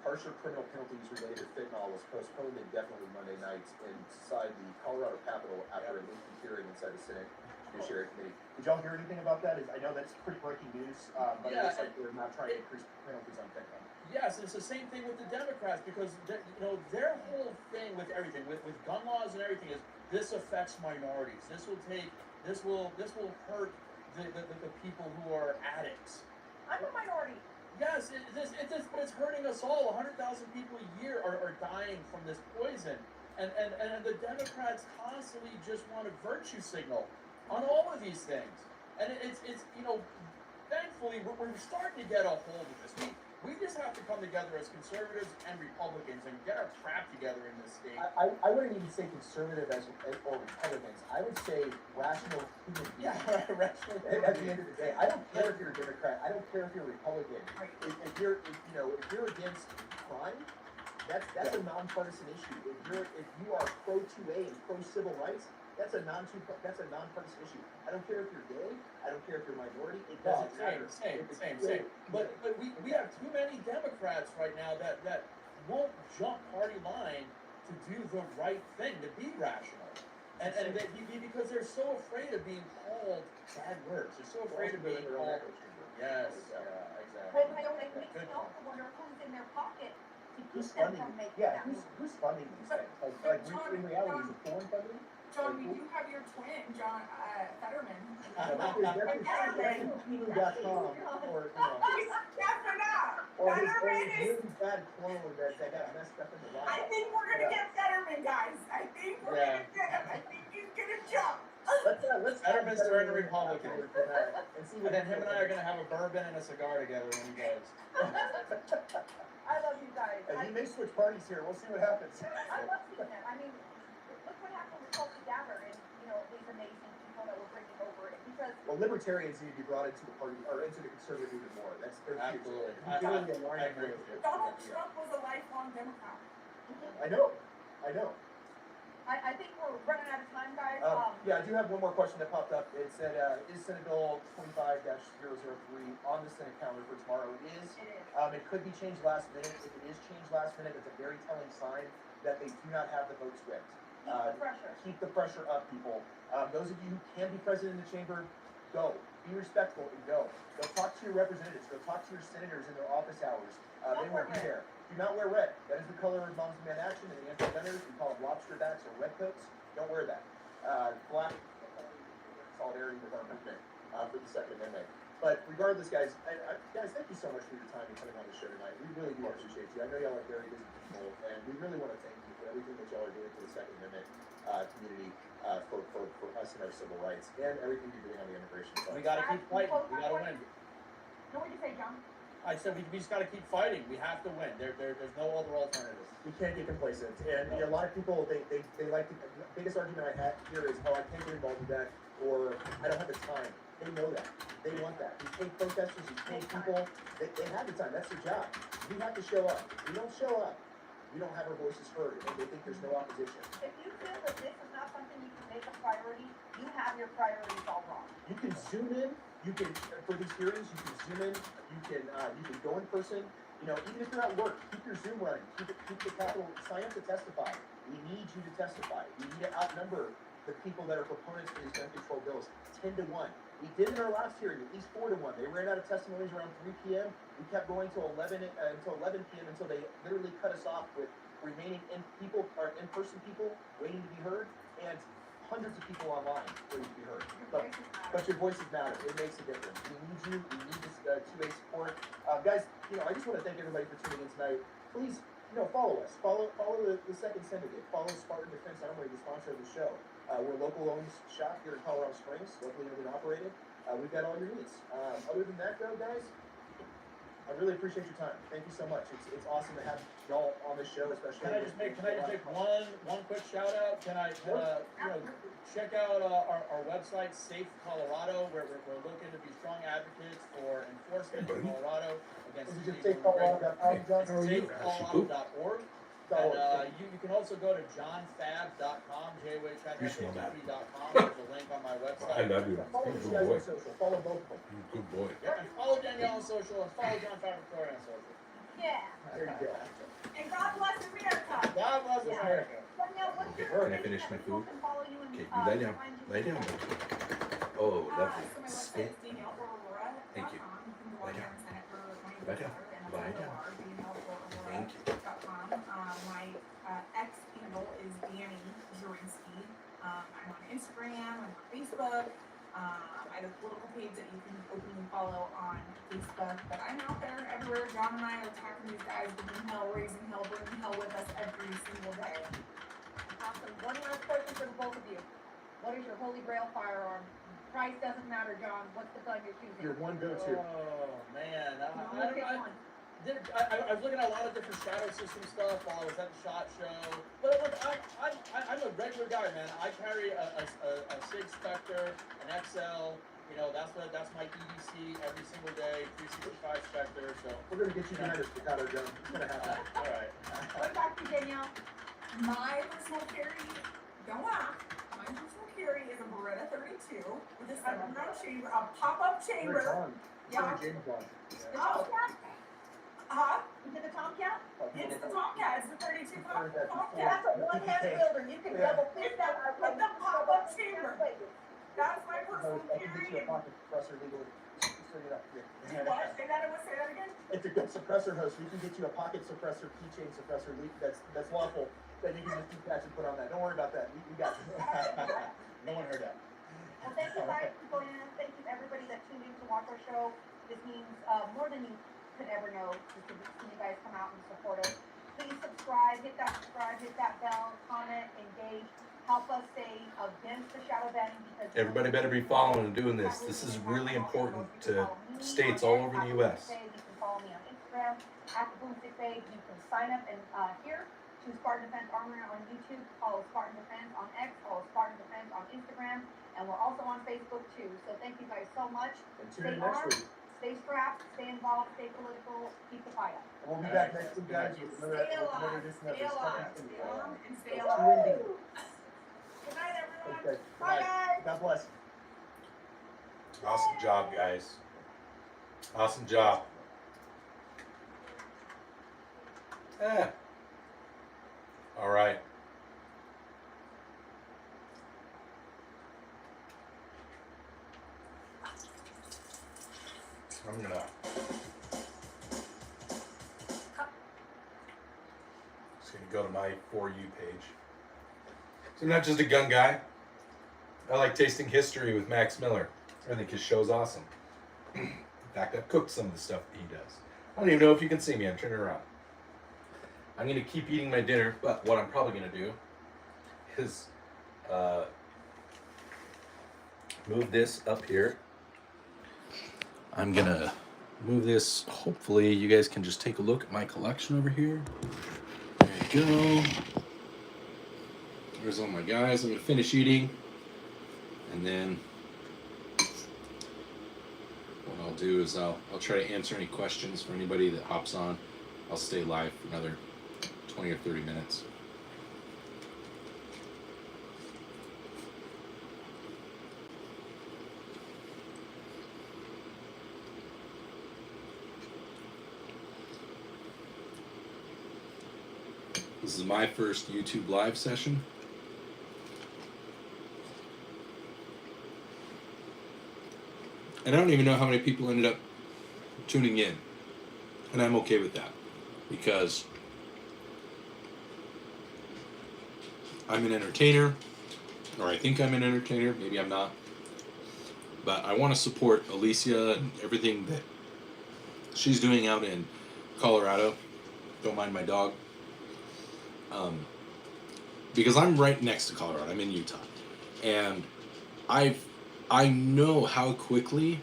C: harsher criminal penalties related to fentanyl was postponed indefinitely Monday night inside the Colorado Capitol after a lengthy hearing inside the Senate Judiciary Committee. Did y'all hear anything about that? I know that's pretty breaking news, but it looks like they're not trying to increase penalties on fentanyl.
B: Yes, it's the same thing with the Democrats, because their whole thing with everything, with gun laws and everything, is this affects minorities. This will hurt the people who are addicts.
D: I'm a minority.
B: Yes, but it's hurting us all. 100,000 people a year are dying from this poison, and the Democrats constantly just want to virtue signal on all of these things, and it's thankfully we're starting to get a hold of this. We just have to come together as conservatives and Republicans and get our crap together in this state.
C: I wouldn't even say conservative or Republicans. I would say rational human beings.
B: Yeah, rational.
C: At the end of the day, I don't care if you're a Democrat. I don't care if you're a Republican. If you're against crime, that's a nonpartisan issue. If you are pro 2A and pro civil rights, that's a nonpartisan issue. I don't care if you're gay. I don't care if you're minority. It doesn't matter.
B: Same. But we have too many Democrats right now that won't jump party line to do the right thing, to be rational, and because they're so afraid of being called bad words. They're so afraid of being called. Yes, yeah, exactly.
D: But it makes me also wonder who's in their pocket to
C: Who's
D: keep them
C: funding?
D: from making
C: Yeah,
D: that move.
C: who's funding these
E: But-
C: things?
E: but
C: Like
E: John-
C: in reality,
E: John-
C: is it foreign funding?
E: John, we do have your twin, John, Fetterman.
C: No, that's Hulu.com or
E: He's stepping up.
C: or his
E: Fetterman is.
C: really bad clone that got messed up in the
E: I
C: line.
E: think we're gonna get Fetterman, guys. I think we're
B: Yeah.
E: gonna get him. I think he's gonna jump.
C: Let's
B: Fetterman's turned to Republican.
C: and see
B: And
C: what
B: then him and I are gonna have a bourbon and a cigar together when he goes.
D: I love you guys.
C: And he may switch parties here. We'll see what happens.
D: I love seeing that. I mean, look what happened with Tulsi Gabbard and, these amazing people that were bringing over it because
C: Well, libertarians need to be brought into the party or into the conservative even more. That's their
B: Absolutely.
C: future. Completely aligned
B: I agree
C: with
B: with you.
E: Donald
C: Yeah.
E: Trump was a lifelong Democrat.
C: I know.
D: I think we're running out of time, guys.
C: Yeah, I do have one more question that popped up. It said, is Senate Bill 25-003 on the Senate calendar for tomorrow? It is.
D: It is.
C: It could be changed last minute. If it is changed last minute, it's a very telling sign that they do not have the votes whipped.
D: Keep the pressure.
C: Keep the pressure up, people. Those of you who can be present in the chamber, go. Be respectful and go. Go talk to your representatives. Go talk to your senators in their office hours. They will be there. Do not wear red. That is the color of Moms and Man Action and the anti-gunners. We call them lobster backs or red coats. Don't wear that. Black, solidarity with our movement for the Second Amendment. But regardless, guys, guys, thank you so much for your time and coming on the show tonight. We really do appreciate you. I know y'all are very busy people, and we really want to thank you for everything that y'all are doing for the Second Amendment community, for us and our civil rights, and everything you're doing on the immigration front.
B: We gotta keep fighting. We gotta win.
D: What did you say, John?
B: I said we just gotta keep fighting. We have to win. There's no other alternative.
C: We can't get complacent, and a lot of people they like the biggest argument I have here is, oh, I can't get involved in that, or I don't have the time. They know that. They want that. These paid protesters, these paid people, they have the time. That's their job. We have to show up. If we don't show up, we don't have our voices heard, and they think there's no opposition.
D: If you feel that this is not something you can make a priority, you have your priorities all wrong.
C: You can zoom in. You can for these hearings. You can zoom in. You can go in person. Even if you're at work, keep your Zoom running. Keep the Capitol. Sign up to testify. We need you to testify. We need to outnumber the people that are proponents for these gun control bills 10-1. We did in our last hearing, at least 4-1. They ran out of testimonies around 3 p.m. We kept going till 11 p.m. until they literally cut us off with remaining in-person people waiting to be heard, and hundreds of people online waiting to be heard. But your voices matter. It makes a difference. We need you. We need this 2A support. Guys, I just want to thank everybody for tuning in tonight. Please, follow us. Follow the Second Syndicate. Follow Spartan Defense Armory, the sponsor of the show. We're a local owned shop here in Colorado Springs, locally owned and operated. We've got all your needs. Other than that, though, guys, I really appreciate your time. Thank you so much. It's awesome to have y'all on this show, especially.
B: Can I just make one quick shout out? Can I check out our website, Safe Colorado, where we're looking to be strong advocates for enforcement in Colorado against
C: Is it just
B: illegal
C: SafeColorado.com, John?
B: SafeColorado.org. And you can also go to johnfab.com, JWHFAB.com. There's a link on my website.
F: I love you.
C: Follow
F: You're
C: these
F: a
C: guys
F: good boy.
C: on social. Follow both of them.
F: You're a good boy.
B: Yep, and follow Danielle on social, and follow John Fab Victoria on social.
D: Yeah.
C: There you go.
E: And God bless America.
B: God bless America.
D: Danielle, what's your
F: Can I finish my food? Okay, you lay down. Lay down. Oh, lovely.
E: So my website
F: Sit.
E: is DanielleAurora.com.
F: Thank you.
E: You can go
F: Lie
E: on there
F: down.
E: and sign up for my
F: Lie down.
E: newsletter, and
F: Lie
E: that's
F: down.
E: DanielleAurora.com.
F: Thank you.
E: My X handle is Danny Zurinsky. I'm on Instagram, I'm on Facebook. I have a political page that you can openly follow on Facebook, but I'm out there everywhere. John and I are attacking these guys, giving hell, raising hell, bringing hell with us every single day.
D: Awesome. One last question for the both of you. What is your holy grail firearm? Price doesn't matter, John. What's the gun you're choosing?
C: Your one go-to.
B: Oh, man.
D: You only pick one.
B: I was looking at a lot of different shadow system stuff while I was at the SHOT Show. But look, I'm a regular guy, man. I carry a SIG Spectre, an XL. That's my EDC every single day, 365 Spectre. So,
C: We're gonna get you behind us, Ricardo, John. It's gonna happen.
B: all right.
D: What about you, Danielle?
E: My personal carry, don't laugh. My personal carry is a Beretta 32 with a 7-round chamber, a pop-up chamber. Yeah.
C: James Bond.
D: The Tomcat? Is it the Tomcat?
E: It's the Tomcat. It's the 32
D: That's
E: Tomcat
D: a one-handed wielder. You can double fist that
E: with the pop-up chamber. That's my personal
C: I can get you
E: carry.
C: a pocket compressor legally. show you that.
E: Do what? Say that again?
C: It's a good suppressor hose. We can get you a pocket suppressor, keychain suppressor leaf that's lawful that you can just detach and put on that. Don't worry about that. We got it. No one heard that.
D: Well, thank you guys for joining us. Thank you everybody that tuned in to watch our show. This means more than you could ever know just to see you guys come out and support us. Please subscribe, hit that bell, comment, engage. Help us stay against the shadow banning because
A: Everybody better be following and doing this. This is really important to states all over the U.S.
D: You can follow me on Instagram at the Boomstick Babe. You can sign up and here to Spartan Defense Armor on YouTube. Follow Spartan Defense on X. Follow Spartan Defense on Instagram, and we're also on Facebook too. So thank you guys so much.
C: And tune in next week.
D: Stay strapped, stay involved, stay political, keep the fight up.
C: And we'll be back next week, guys.
E: Stay alive, stay alive, stay on and stay
C: It's
E: alive.
C: windy.
E: Good night, everyone.
C: Okay.
D: Bye, guys.
C: God bless.
A: Awesome job, guys. Awesome job. All right. I'm gonna go to my For You page. So I'm not just a gun guy. I like tasting history with Max Miller. I think his show's awesome. In fact, I've cooked some of the stuff that he does. I don't even know if you can see me. I'm turning around. I'm going to keep eating my dinner, but what I'm probably going to do is move this up here. I'm going to move this. Hopefully, you guys can just take a look at my collection over here. There you go. There's all my guys. I'm going to finish eating. And then what I'll do is I'll try to answer any questions for anybody that hops on. I'll stay live for another 20 or 30 minutes. This is my first YouTube live session. And I don't even know how many people ended up tuning in. And I'm okay with that. Because I'm an entertainer. Or I think I'm an entertainer. Maybe I'm not. But I want to support Alicia and everything that she's doing out in Colorado. Don't mind my dog. Because I'm right next to Colorado. I'm in Utah. And I know how quickly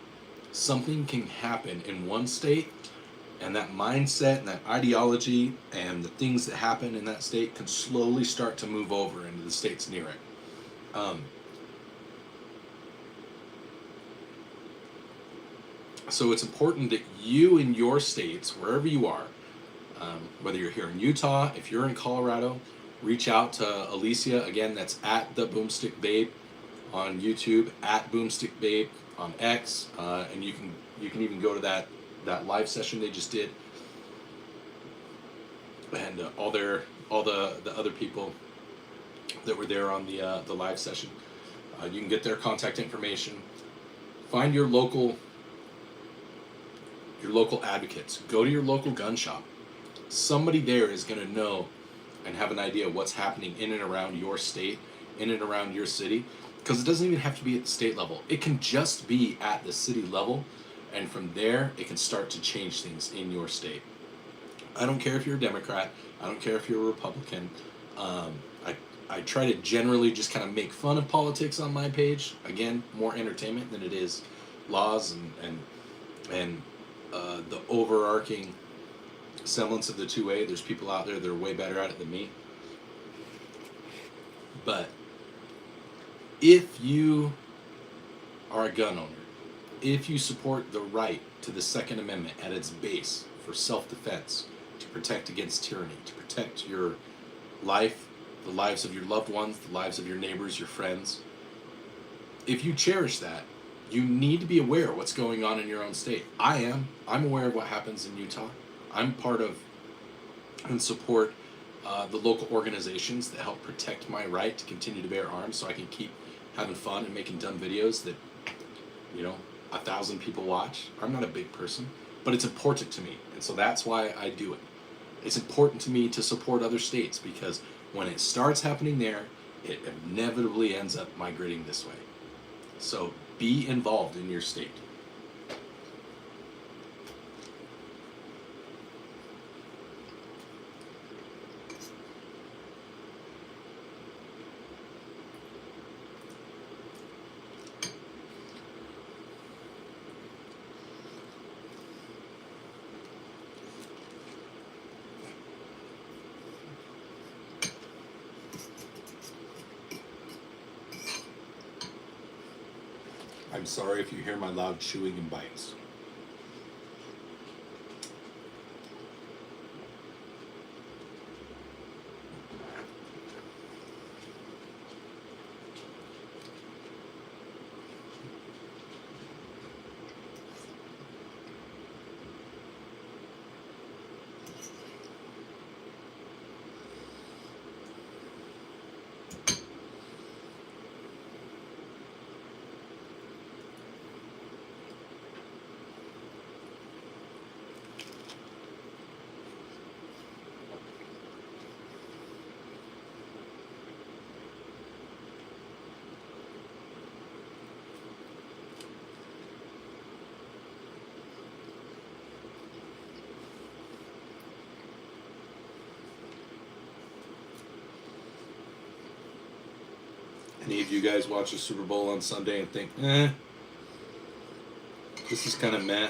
A: something can happen in one state, and that mindset and that ideology and the things that happen in that state can slowly start to move over into the states near it. So it's important that you in your states, wherever you are, whether you're here in Utah, if you're in Colorado, reach out to Alicia. Again, that's at the Boomstick Babe on YouTube, at Boomstick Babe on X, and you can even go to that live session they just did, and all the other people that were there on the live session. You can get their contact information. Find your local advocates. Go to your local gun shop. Somebody there is going to know and have an idea of what's happening in and around your state, in and around your city. Because it doesn't even have to be at the state level. It can just be at the city level, and from there, it can start to change things in your state. I don't care if you're a Democrat. I don't care if you're a Republican. I try to generally just kind of make fun of politics on my page. Again, more entertainment than it is laws and the overarching semblance of the two-way. There's people out there that are way better at it than me. But if you are a gun owner, if you support the right to the Second Amendment at its base for self-defense, to protect against tyranny, to protect your life, the lives of your loved ones, the lives of your neighbors, your friends, if you cherish that, you need to be aware of what's going on in your own state. I am. I'm aware of what happens in Utah. I'm part of and support the local organizations that help protect my right to continue to bear arms so I can keep having fun and making dumb videos that, 1,000 people watch. I'm not a big person, but it's important to me, and so that's why I do it. It's important to me to support other states because when it starts happening there, it inevitably ends up migrating this way. So be involved in your state. I'm sorry if you hear my loud chewing and bites. Any of you guys watch the Super Bowl on Sunday and think, this is kind of meh?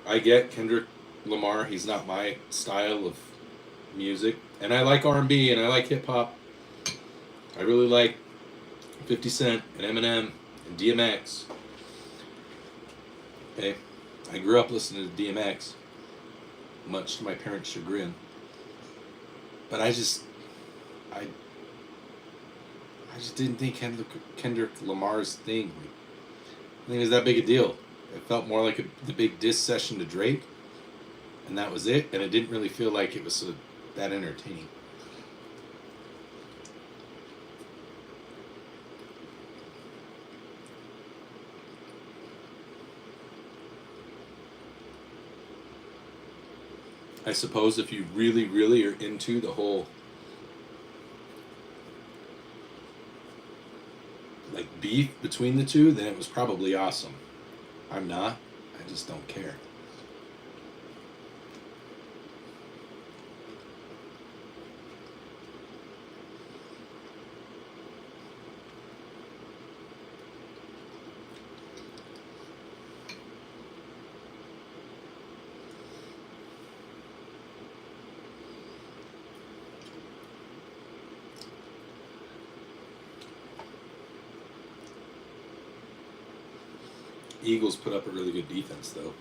A: I get Kendrick Lamar. He's not my style of music. And I like R&B and I like hip-hop. I really like 50 Cent and Eminem and DMX. Okay? I grew up listening to DMX, much to my parents' chagrin. But I just didn't think Kendrick Lamar's thing, I think it was that big a deal. It felt more like the big diss session to Drake, and that was it. And it didn't really feel like it was that entertaining. I suppose if you really, really are into the whole like beef between the two, then it was probably awesome. I'm not. I just don't care. Eagles put up a really good defense, though.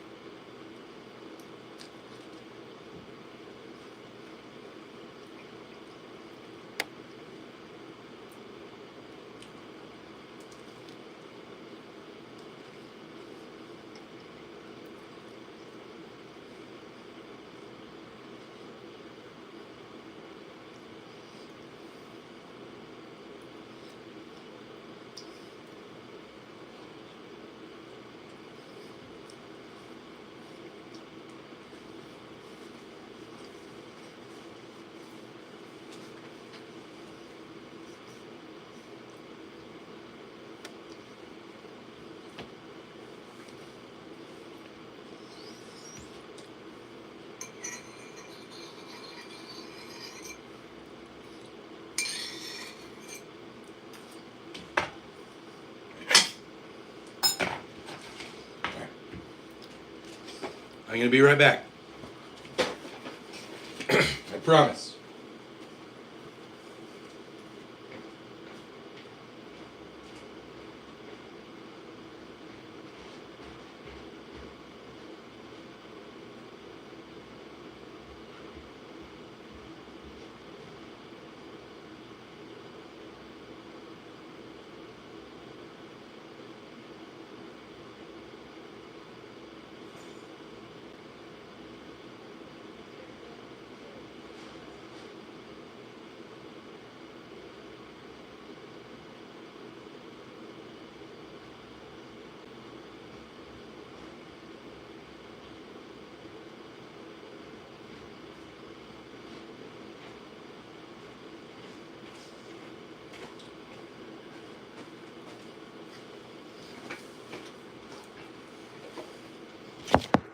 A: I'm going to be right back. I promise.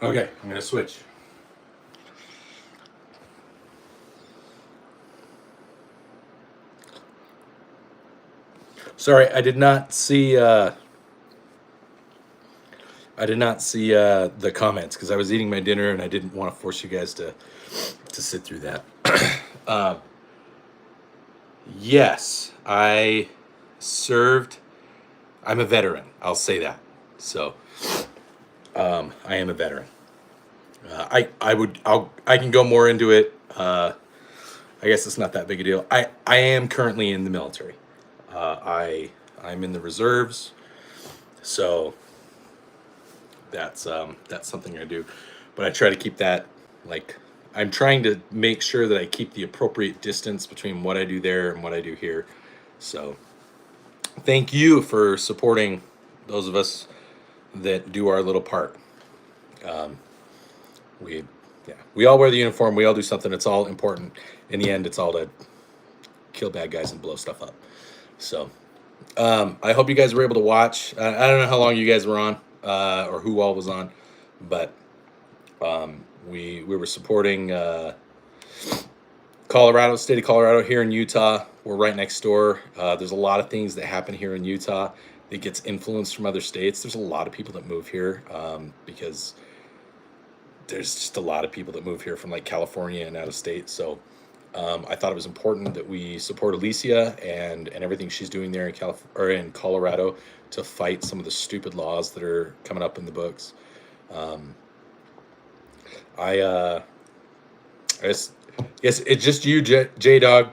A: Okay, I'm gonna switch. Sorry, I did not see. I did not see the comments because I was eating my dinner and I didn't want to force you guys to sit through that. Yes, I served. I'm a veteran. I'll say that. So, I am a veteran. I can go more into it. I guess it's not that big a deal. I am currently in the military. I'm in the reserves, so that's something I do. But I try to keep that, like, I'm trying to make sure that I keep the appropriate distance between what I do there and what I do here. So thank you for supporting those of us that do our little part. We Yeah, we all wear the uniform. We all do something. It's all important. In the end, it's all to kill bad guys and blow stuff up. So I hope you guys were able to watch. I don't know how long you guys were on or who all was on, but we were supporting Colorado, state of Colorado, here in Utah. We're right next door. There's a lot of things that happen here in Utah that gets influenced from other states. There's a lot of people that move here because there's just a lot of people that move here from like California and out of state. So I thought it was important that we support Alicia and everything she's doing there in Colorado to fight some of the stupid laws that are coming up in the books. I guess it's just you, J Dog.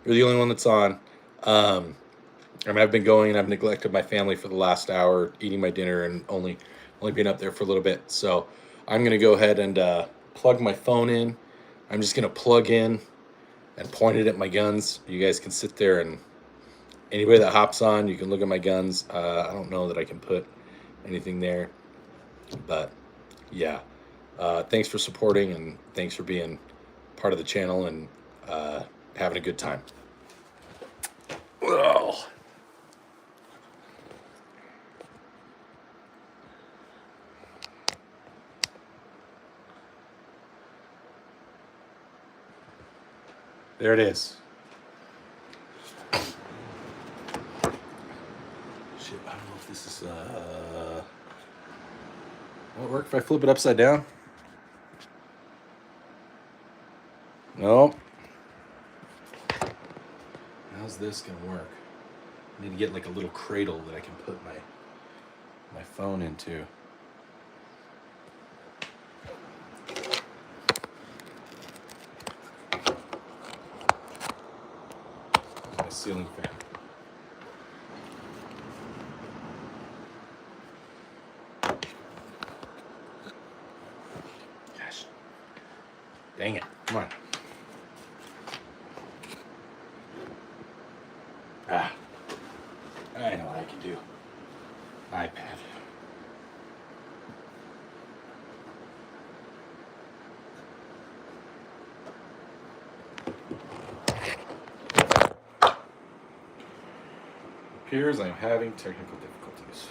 A: You're the only one that's on. I mean, I've been going and I've neglected my family for the last hour, eating my dinner and only being up there for a little bit. So I'm gonna go ahead and plug my phone in. I'm just gonna plug in and point it at my guns. You guys can sit there and anybody that hops on, you can look at my guns. I don't know that I can put anything there, but yeah. Thanks for supporting and thanks for being part of the channel and having a good time. Oh. There it is. Shit, I don't know if this is will it work if I flip it upside down? No. How's this gonna work? I need to get like a little cradle that I can put my phone into. My ceiling fan. Gosh. Dang it. Come on. Ah. I know what I can do. iPad. Appears I'm having technical difficulties.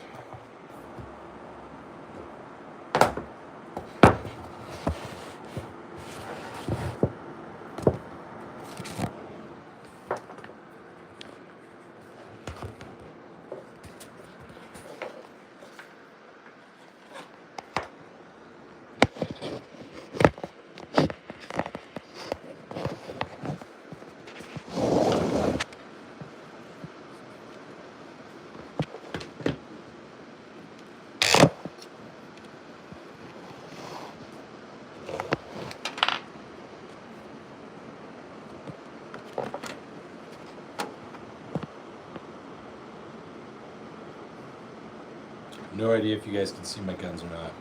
A: No idea if you guys can see my guns or not.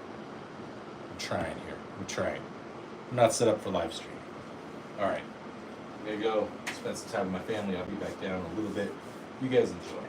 A: I'm trying here. I'm trying. I'm not set up for live streaming. All right. I'm going to go spend some time with my family. I'll be back down in a little bit. You guys enjoy.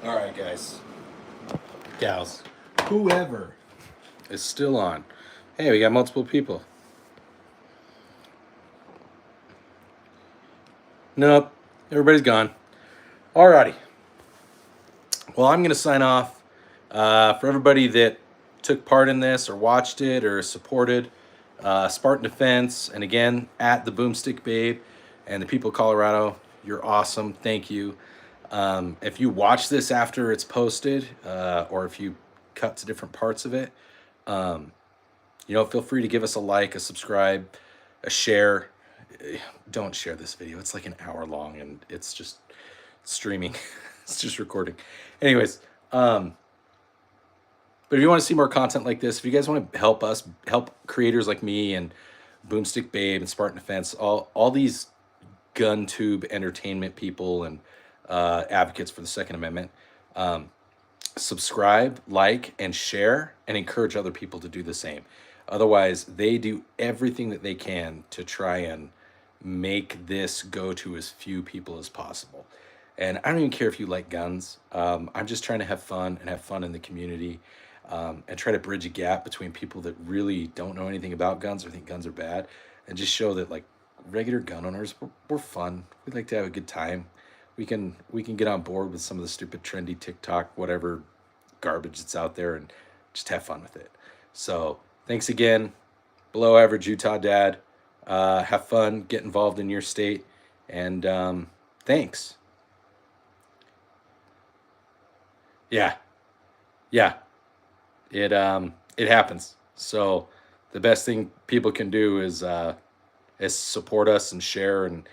G: All right, guys, gals, whoever is still on. Hey, we got multiple people. Nope, everybody's gone. Alrighty. Well, I'm going to sign off. For everybody that took part in this or watched it or supported Spartan Defense, and again, at the Boomstick Babe and the people of Colorado, you're awesome. Thank you. If you watch this after it's posted, or if you cut to different parts of it, feel free to give us a like, a subscribe, a share. Don't share this video. It's like an hour long and it's just streaming. It's just recording. Anyways, but if you want to see more content like this, if you guys want to help us, help creators like me and Boomstick Babe and Spartan Defense, all these gun tube entertainment people and advocates for the Second Amendment, subscribe, like, and share, and encourage other people to do the same. Otherwise, they do everything that they can to try and make this go to as few people as possible. And I don't even care if you like guns. I'm just trying to have fun and have fun in the community, and try to bridge a gap between people that really don't know anything about guns or think guns are bad, and just show that, like, regular gun owners, we're fun. We like to have a good time. We can get on board with some of the stupid trendy TikTok, whatever garbage that's out there, and just have fun with it. So thanks again, below average Utah dad. Have fun, get involved in your state, and thanks. Yeah, it happens. So the best thing people can do is support us and share and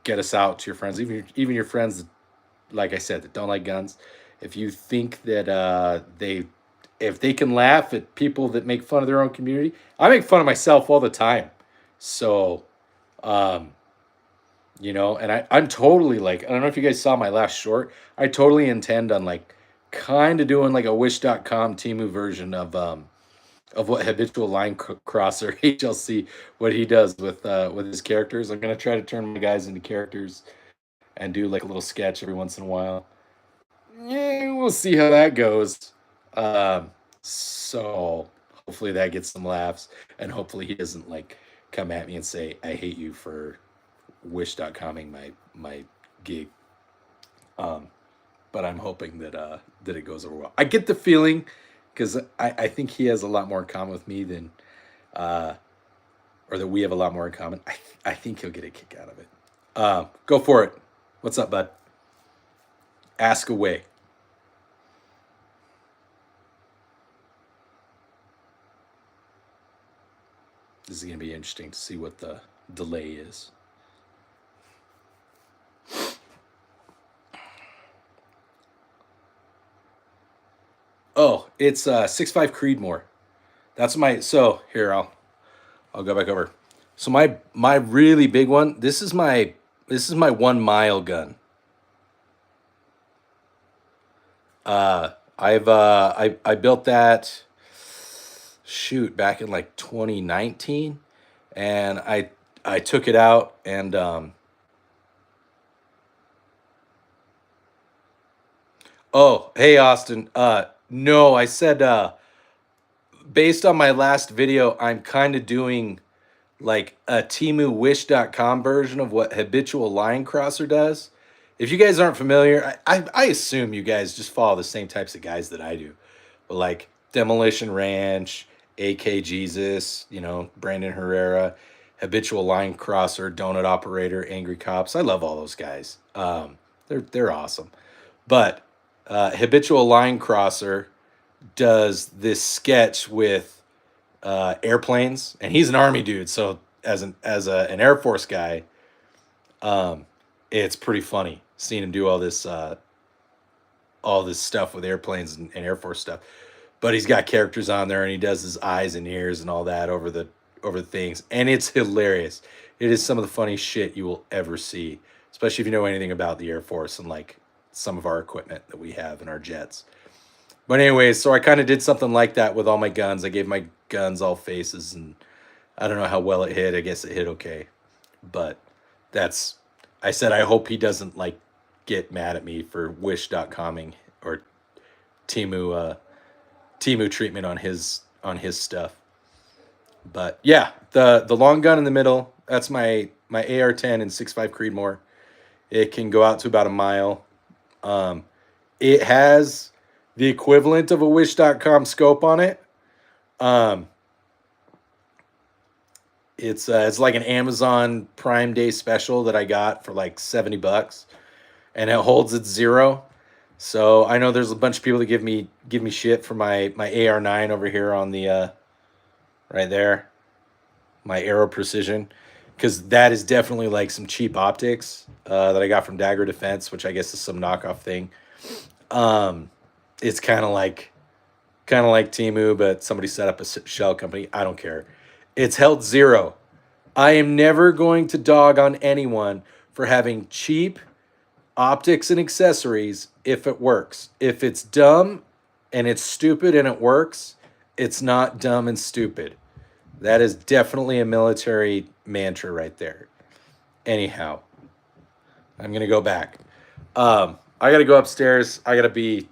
G: get us out to your friends, even your friends that, like I said, that don't like guns. If you think that if they can laugh at people that make fun of their own community, I make fun of myself all the time. So, and I'm totally, like, I don't know if you guys saw my last short. I totally intend on, like, kind of doing like a Wish.com Temu version of what Habitual Line Crosser HLC, what he does with his characters. I'm gonna try to turn my guys into characters and do like a little sketch every once in a while. Yeah, we'll see how that goes. So hopefully that gets some laughs, and hopefully he doesn't like come at me and say I hate you for Wish.coming my gig. But I'm hoping that it goes over well. I get the feeling, because I think he has a lot more in common with me than, or that we have a lot more in common. I think he'll get a kick out of it. Go for it. What's up, bud? Ask away. This is going to be interesting to see what the delay is. Oh, it's 6'5" Creedmoor. That's so here I'll go back over. So my really big one, this is my 1 mile gun. I built that back in like 2019, and I took it out and oh, hey Austin. No, I said based on my last video, I'm kind of doing like a Temu Wish.com version of what Habitual Line Crosser does. If you guys aren't familiar, I assume you guys just follow the same types of guys that I do. But like Demolition Ranch, AK Jesus, Brandon Herrera, Habitual Line Crosser, Donut Operator, Angry Cops. I love all those guys. They're awesome. But Habitual Line Crosser does this sketch with airplanes, and he's an Army dude, so as an Air Force guy, it's pretty funny seeing him do all this stuff with airplanes and Air Force stuff. But he's got characters on there, and he does his eyes and ears and all that over the things, and it's hilarious. It is some of the funniest shit you will ever see, especially if you know anything about the Air Force and like some of our equipment that we have in our jets. But anyways, so I kind of did something like that with all my guns. I gave my guns all faces, and I don't know how well it hit. I guess it hit okay. But I said I hope he doesn't like get mad at me for Wish.coming or Timu treatment on his stuff. But yeah, the long gun in the middle, that's my AR-10 and 6.5 Creedmoor. It can go out to about a mile. It has the equivalent of a Wish.com scope on it. It's like an Amazon Prime Day special that I got for like $70, and it holds its 0. So I know there's a bunch of people that give me shit for my AR-9 over here on the right there, my Arrow Precision, because that is definitely like some cheap optics that I got from Dagger Defense, which I guess is some knockoff thing. It's kind of like Timu, but somebody set up a shell company. I don't care. It's held 0. I am never going to dog on anyone for having cheap optics and accessories if it works. If it's dumb and it's stupid and it works, it's not dumb and stupid. That is definitely a military mantra right there. Anyhow, I'm going to go back. I got to go upstairs. I got to be,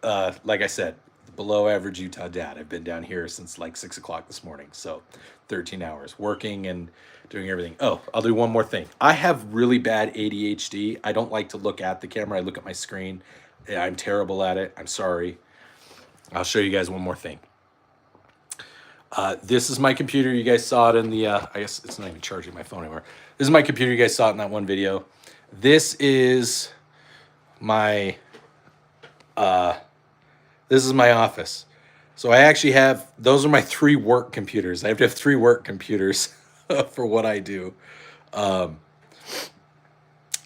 G: like I said, below average Utah dad. I've been down here since like 6 o'clock this morning. So 13 hours working and doing everything. Oh, I'll do one more thing. I have really bad ADHD. I don't like to look at the camera. I look at my screen. I'm terrible at it. I'm sorry. I'll show you guys one more thing. This is my computer. You guys saw it in the, I guess it's not even charging my phone anymore. This is my computer. You guys saw it in that one video. This is my office. So I actually have, those are my 3 work computers. I have to have 3 work computers for what I do.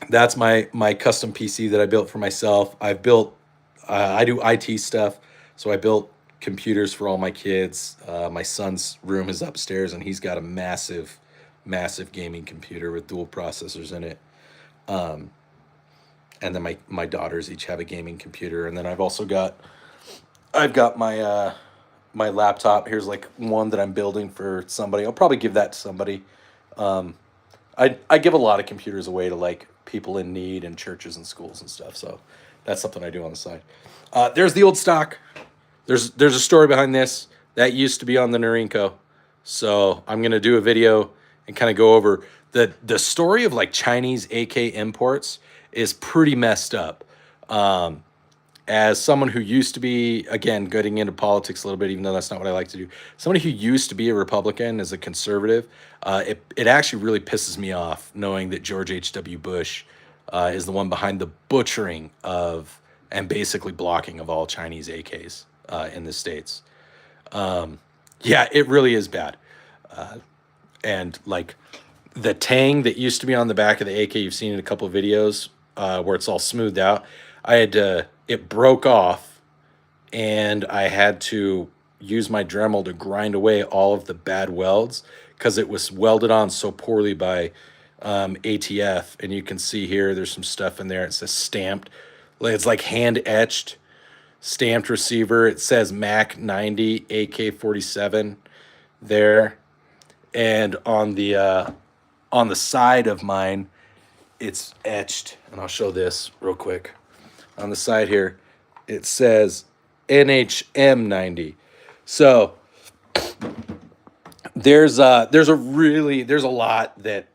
G: That's my custom PC that I built for myself. I do IT stuff. So I built computers for all my kids. My son's room is upstairs, and he's got a massive gaming computer with dual processors in it. And then my daughters each have a gaming computer. And then I've got my my laptop. Here's like one that I'm building for somebody. I'll probably give that to somebody. I give a lot of computers away to like people in need and churches and schools and stuff. So that's something I do on the side. There's the old stock. There's a story behind this. That used to be on the Norinco. So I'm going to do a video and kind of go over the story of like Chinese AK imports is pretty messed up. As someone who used to be, again, getting into politics a little bit, even though that's not what I like to do, somebody who used to be a Republican as a conservative, it actually really pisses me off knowing that George H.W. Bush is the one behind the butchering of and basically blocking of all Chinese AKs in the States. Yeah, it really is bad. And like the tang that used to be on the back of the AK, you've seen in a couple of videos where it's all smoothed out. It broke off, and I had to use my Dremel to grind away all of the bad welds because it was welded on so poorly by ATF. And you can see here, there's some stuff in there. It says stamped. It's like hand etched, stamped receiver. It says Mac 90 AK-47 there. And on the side of mine, it's etched. And I'll show this real quick. On the side here, it says NHM 90. So there's a lot that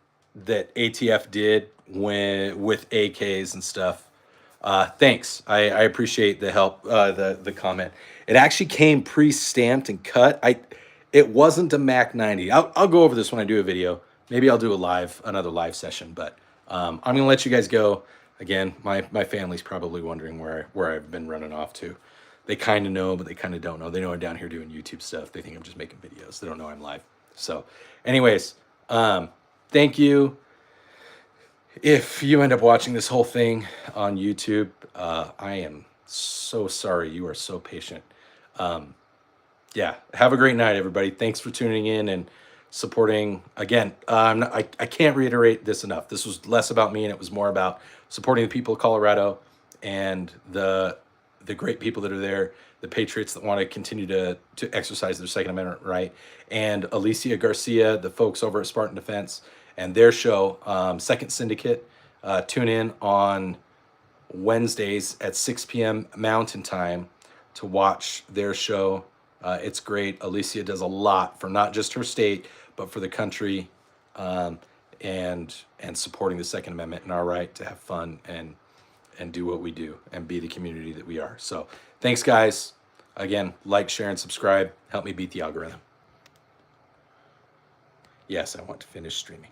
G: ATF did with AKs and stuff. Thanks. I appreciate the help, the comment. It actually came pre-stamped and cut. It wasn't a Mac 90. I'll go over this when I do a video. Maybe I'll do another live session, but I'm gonna let you guys go. Again, my family's probably wondering where I've been running off to. They kind of know, but they kind of don't know. They know I'm down here doing YouTube stuff. They think I'm just making videos. They don't know I'm live. So anyways, thank you. If you end up watching this whole thing on YouTube, I am so sorry. You are so patient. Yeah, have a great night, everybody. Thanks for tuning in and supporting. Again, I can't reiterate this enough. This was less about me, and it was more about supporting the people of Colorado and the great people that are there, the patriots that want to continue to exercise their Second Amendment right, and Alicia Garcia, the folks over at Spartan Defense, and their show, Second Syndicate. Tune in on Wednesdays at 6 p.m. Mountain Time to watch their show. It's great. Alicia does a lot for not just her state, but for the country, and supporting the Second Amendment and our right to have fun and do what we do and be the community that we are. So thanks, guys. Again, like, share, and subscribe. Help me beat the algorithm. Yes, I want to finish streaming.